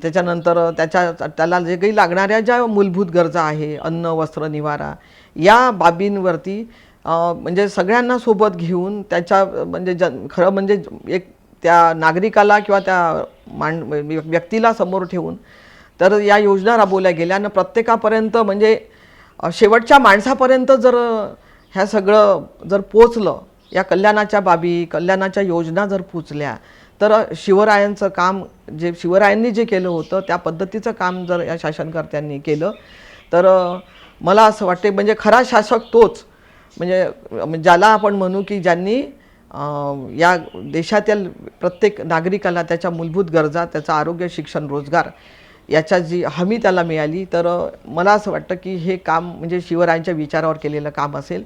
त्याच्यानंतर त्याला जे काही लागणाऱ्या ज्या मूलभूत गरजा आहे, अन्न, वस्त्र, निवारा, या बाबींवरती म्हणजे सगळ्यांना सोबत घेऊन त्याच्या म्हणजे खरं म्हणजे एक त्या नागरिकाला किंवा त्या व्यक्तीला समोर ठेवून तर या योजना राबवल्या गेल्या आणि प्रत्येकापर्यंत म्हणजे शेवटच्या माणसापर्यंत जर ह्या सगळं जर पोचलं, या कल्याणाच्या बाबी, कल्याणाच्या योजना जर पोचल्या तर शिवरायांचं काम जे शिवरायांनी जे केलं होतं त्या पद्धतीचं काम जर या शासनकर्त्यांनी केलं तर मला असं वाटते म्हणजे खरा शासक तोच म्हणजे ज्याला आपण म्हणू की ज्यांनी या देशातील प्रत्येक नागरिकाला त्याच्या मूलभूत गरजा, त्याचं आरोग्य, शिक्षण, रोजगार याच्या जी हमी त्याला मिळाली. तर मला असं वाटतं की हे काम म्हणजे शिवरायांच्या विचारावर केलेलं काम असेल.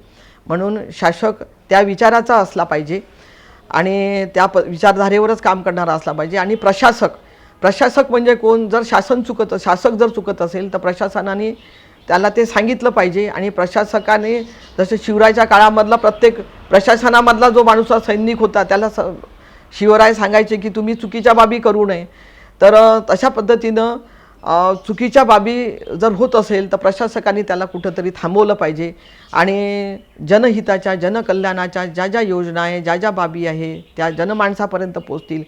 म्हणून शासक त्या विचाराचा असला पाहिजे आणि त्या विचारधारेवरच काम करणारा असला पाहिजे. आणि प्रशासक म्हणजे कोण? जर शासक जर चुकत असेल तर प्रशासनाने त्याला ते सांगितलं पाहिजे. आणि प्रशासकाने जसं शिवरायाच्या काळामधला प्रत्येक प्रशासनामधला जो माणूस सैनिक होता त्याला शिवराय सांगायचे की तुम्ही चुकीच्या बाबी करू नये. तर तशा पद्धतीनं चुकीच्या बाबी जर होत असेल तर प्रशासकाने त्याला कुठंतरी थांबवलं पाहिजे आणि जनहिताच्या, जनकल्याणाच्या ज्या ज्या योजना आहे, ज्या ज्या बाबी आहे त्या जनमानसापर्यंत पोचतील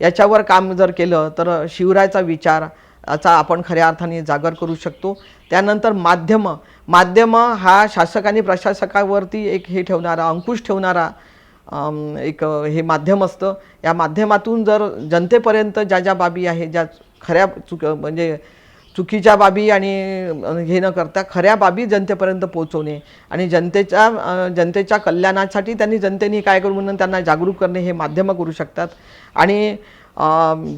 याच्यावर काम जर केलं तर शिवरायाचा विचार याचा आपण खऱ्या अर्थाने जागर करू शकतो. त्यानंतर माध्यम हा शासक आणि प्रशासकावरती एक हे ठेवणारा, अंकुश ठेवणारा एक हे माध्यम असतं. या माध्यमातून जर जनतेपर्यंत ज्या ज्या बाबी आहे, ज्या खऱ्या म्हणजे चुकीच्या बाबी आणि हे न करता खऱ्या बाबी जनतेपर्यंत पोहोचवणे आणि जनतेच्या कल्याणासाठी जनतेने काय करू म्हणून त्यांना जागरूक करणे हे माध्यमं करू शकतात. आणि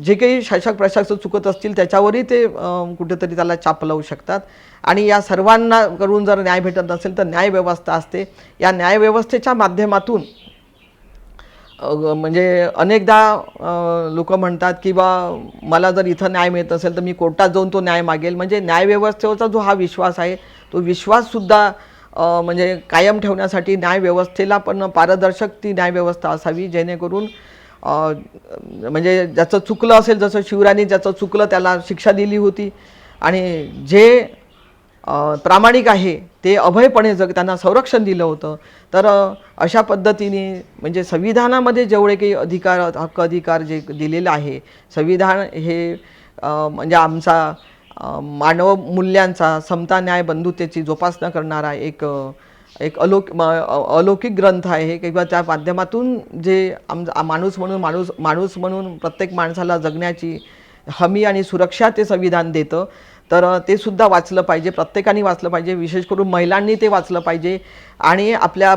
जे काही शासक प्रशासक चुकत असतील त्याच्यावरही ते कुठेतरी त्याला चाप लावू शकतात. आणि या सर्वांना करून जर न्याय भेटत नसेल तर न्यायव्यवस्था असते. या न्यायव्यवस्थेच्या माध्यमातून म्हणजे अनेकदा लोक म्हणतात की बा मला जर इथं न्याय मिळत असेल तर मी कोर्टात जाऊन तो न्याय मागेल. म्हणजे न्यायव्यवस्थेवरचा जो हा विश्वास आहे तो विश्वाससुद्धा म्हणजे कायम ठेवण्यासाठी न्यायव्यवस्थेला पण पारदर्शक ती न्यायव्यवस्था असावी जेणेकरून म्हणजे ज्याचं चुकलं असेल, जसं शिवरायांनी ज्याचं चुकलं त्याला शिक्षा दिली होती आणि जे प्रामाणिक आहे ते अभयपणे त्यांना संरक्षण दिलं होतं. तर अशा पद्धतीने म्हणजे संविधानामध्ये जेवढे काही हक्क अधिकार जे दिलेलं आहे, संविधान हे म्हणजे आमचा मानव मूल्यांचा, समता, न्याय, बंधुतेची जोपासना करणारा एक अलौकिक ग्रंथ आहे किंवा त्या माध्यमातून जे माणूस म्हणून प्रत्येक माणसाला जगण्याची हमी आणि सुरक्षा ते संविधान देतं. तर ते सुद्धा वाचलं पाहिजे, प्रत्येकाने वाचलं पाहिजे, विशेष करून महिलांनी ते वाचलं पाहिजे. आणि आपल्या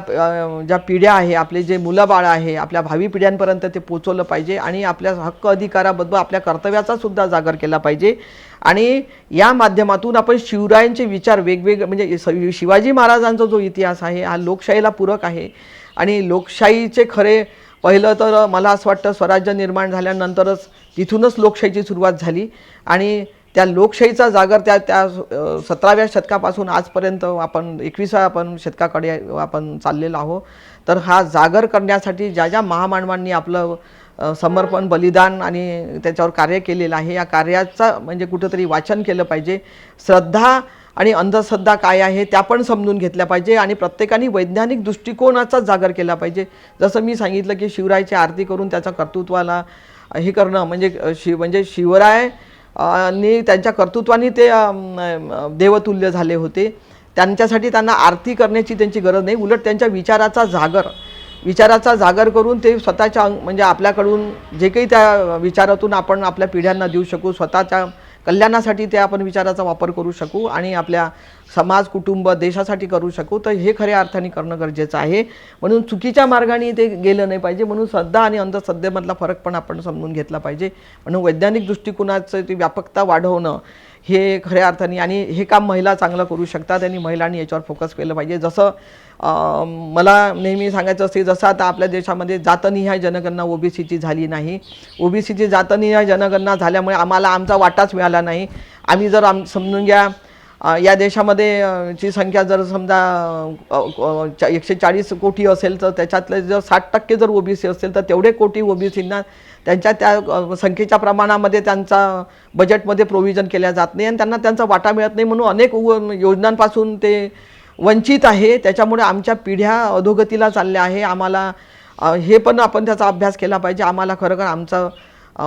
ज्या पिढ्या आहे, आपले जे मुलं बाळं आहे, आपल्या भावी पिढ्यांपर्यंत ते पोचवलं पाहिजे आणि आपल्या हक्क अधिकाराबद्दल आपल्या कर्तव्याचा सुद्धा जागर केला पाहिजे. आणि या माध्यमातून आपण शिवरायांचे विचार वेगवेगळे म्हणजे शिवाजी महाराजांचा जो इतिहास आहे हा लोकशाहीला पूरक आहे. आणि लोकशाहीचे खरे पहिलं तर मला असं वाटतं स्वराज्य निर्माण झाल्यानंतरच तिथूनच लोकशाहीची सुरुवात झाली. आणि त्या लोकशाहीचा जागर त्या 17व्या शतकापासून आजपर्यंत आपण 21व्या शतकाकडे आपण चाललेलो आहोत. तर हा जागर करण्यासाठी ज्या ज्या महामानवांनी आपलं समर्पण, बलिदान आणि त्याच्यावर कार्य केलेलं आहे, या कार्याचा म्हणजे कुठंतरी वाचन केलं पाहिजे. श्रद्धा आणि अंधश्रद्धा काय आहे त्या पण समजून घेतल्या पाहिजे आणि प्रत्येकाने वैज्ञानिक दृष्टिकोनाचा जागर केला पाहिजे. जसं मी सांगितलं की शिवरायाची आरती करून त्याच्या कर्तृत्वाला हे करणं म्हणजे शिवराय आणि त्यांच्या कर्तृत्वाने ते देवतुल्य झाले होते. त्यांच्यासाठी त्यांना आरती करण्याची त्यांची गरज नाही, उलट त्यांच्या विचाराचा जागर करून ते स्वतःच्या म्हणजे आपल्याकडून जे काही त्या विचारातून आपण आपल्या पिढ्यांना देऊ शकू, स्वतःच्या कल्याणासाठी ते आपण विचाराचा वापर करू शकू आणि आपल्या समाज, कुटुंब, देशासाठी करू शकू, तर हे खऱ्या अर्थाने करणं गरजेचं आहे. म्हणून चुकीच्या मार्गाने ते गेलं नाही पाहिजे. म्हणून श्रद्धा आणि अंधश्रद्धेमधला फरक पण आपण समजून घेतला पाहिजे. म्हणून वैज्ञानिक दृष्टिकोनाचं ती व्यापकता वाढवणं हे खऱ्या अर्थाने, आणि हे काम महिला चांगलं करू शकतात आणि महिलांनी याच्यावर फोकस केलं पाहिजे. जसं मला नेहमी सांगायचं असते, जसं आता आपल्या देशामध्ये जातनिहाय जनगणना ओबीसीची झाली नाही, ओबीसीची जातनिहाय जनगणना झाल्यामुळे आम्हाला आमचा वाटाच मिळाला नाही. आम्ही जर समजून घ्या या देशामध्ये ची संख्या जर समजा 140 कोटी असेल, तर त्याच्यातले जर 60% जर ओबीसी असेल, तर तेवढे कोटी ओबीसींना त्यांच्या त्या संख्येच्या प्रमाणामध्ये त्यांचा बजेटमध्ये प्रोव्हिजन केल्या जात नाही आणि त्यांना त्यांचा वाटा मिळत नाही. म्हणून अनेक योजनांपासून ते वंचित आहे. त्याच्यामुळे आमच्या पिढ्या अधोगतीला चालल्या आहे. आम्हाला हे पण आपण त्याचा अभ्यास केला पाहिजे, आम्हाला खरोखर आमचा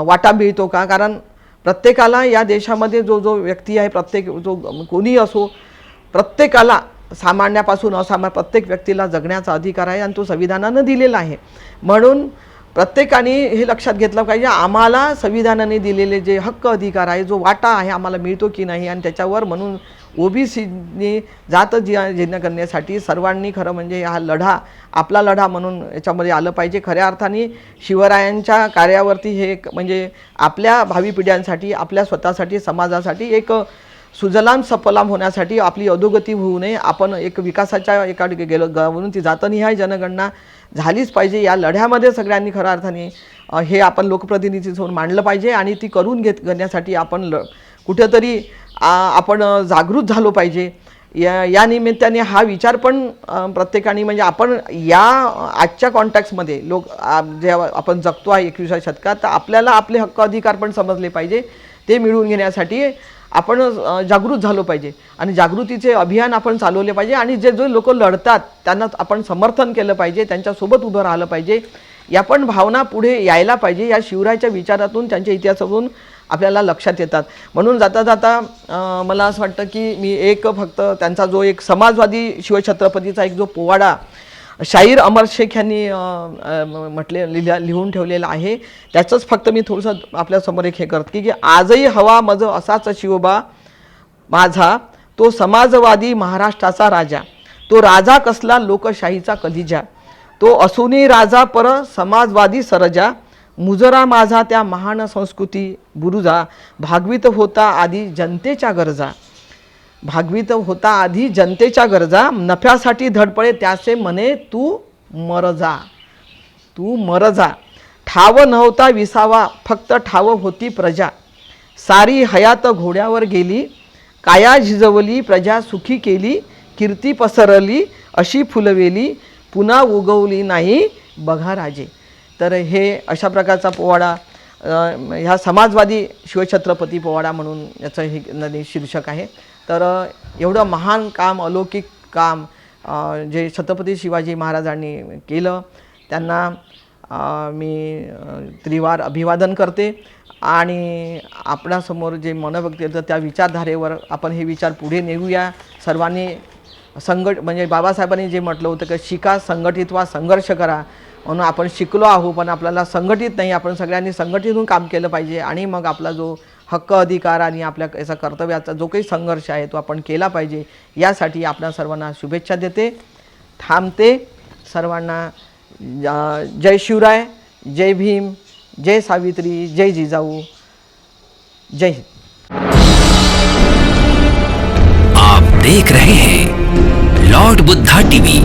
वाटा मिळतो का. कारण प्रत्येकाला या देशामध्ये जो व्यक्ती आहे, जो कोणी असो, प्रत्येकाला सामान्यापासून असामान्य प्रत्येक व्यक्तीला जगण्याचा अधिकार आहे आणि तो संविधानानं दिलेला आहे. म्हणून प्रत्येकाने हे लक्षात घेतलं पाहिजे, आम्हाला संविधानाने दिलेले जे हक्क अधिकार आहे, जो वाटा आहे, आम्हाला मिळतो की नाही. आणि त्याच्यावर म्हणून ओबीसीने जात जनगणनेसाठी सर्वांनी खरं म्हणजे हा लढा आपला लढा म्हणून याच्यामध्ये आलं पाहिजे. खऱ्या अर्थाने शिवरायांच्या कार्यावरती हे म्हणजे आपल्या भावी पिढ्यांसाठी, आपल्या स्वतःसाठी, समाजासाठी एक सुजलाम सफलाम होण्यासाठी, आपली अधोगती होऊ नये, आपण एक विकासाच्या एका गेलो म्हणून ती जातनिहाय जनगणना झालीच पाहिजे. या लढ्यामध्ये सगळ्यांनी खऱ्या अर्थाने हे आपण लोकप्रतिनिधी म्हणून मांडलं पाहिजे आणि ती करून घेण्यासाठी आपण कुठेतरी आपण जागृत झालो पाहिजे. या निमित्ताने हा विचार पण प्रत्येकाने म्हणजे आपण या आजच्या कॉन्टॅक्ट्समध्ये जे आपण जगतो आहे 21व्या शतकात, तर आपल्याला आपले हक्क अधिकार पण समजले पाहिजे. ते मिळवून घेण्यासाठी आपण जागृत झालो पाहिजे आणि जागृतीचे अभियान आपण चालवले पाहिजे. आणि जे लोक लढतात त्यांना आपण समर्थन केलं पाहिजे, त्यांच्यासोबत उभं राहिलं पाहिजे. या पण भावना पुढे यायला पाहिजे. या शिवरायाच्या विचारातून, त्यांच्या इतिहासातून आपल्याला लक्षात येतात. म्हणून जाता जाता मला असं वाटतं की मी फक्त त्यांचा जो एक समाजवादी शिवछत्रपतीचा एक जो पोवाडा शाहीर अमर शेख यांनी लिहून ठेवलेला आहे, त्याचंच फक्त मी थोडंसं आपल्यासमोर एक हे करते की आजही हवा मज असाच शिवबा माझा, तो समाजवादी महाराष्ट्राचा राजा, तो राजा कसला लोकशाहीचा कलिजा, तो असूनी राजा पर समाजवादी सरजा, मुजरा माझा त्या महान संस्कृती बुरुजा, भागवित होता आधी जनतेच्या गरजा, भागवित होता आधी जनतेच्या गरजा, नफ्यासाठी धडपडे त्याचे मने तू मर जा, तू मर जा, ठाव नव्हता विसावा फक्त ठाव होती प्रजा, सारी हयात घोड्यावर गेली, काया झिजवली प्रजा सुखी केली, कीर्ती पसरली अशी फुलवेली, पुन्हा उगवली नाही बघा राजे. तर हे अशा प्रकारचा पोवाडा ह्या समाजवादी शिवछत्रपती पोवाडा म्हणून याचं हे शीर्षक आहे. तर एवढं महान काम, अलौकिक काम जे छत्रपती शिवाजी महाराजांनी केलं, त्यांना मी त्रिवार अभिवादन करते. आणि आपणासमोर जे मनोव्यक्त येतं त्या विचारधारेवर आपण हे विचार पुढे नेऊया. सर्वांनी म्हणजे बाबासाहेबांनी जे म्हटलं होतं की शिका, संघटित व्हा, संघर्ष करा. म्हणून आपण शिकलो आहोत पण आपल्याला संघटित नाही, आपण सगळ्यांनी संघटित होऊन काम केलं पाहिजे. आणि मग आपला जो हक्क अधिकार आणि आपल्या याचा कर्तव्याचा जो काही संघर्ष आहे तो आपण केला पाहिजे. यासाठी आपल्या सर्वांना शुभेच्छा देते, थांबते. सर्वांना जय शिवराय, जय भीम, जय सावित्री, जय जिजाऊ, जय हिंद. आप देख रहे हैं लॉर्ड बुद्धा टीवी.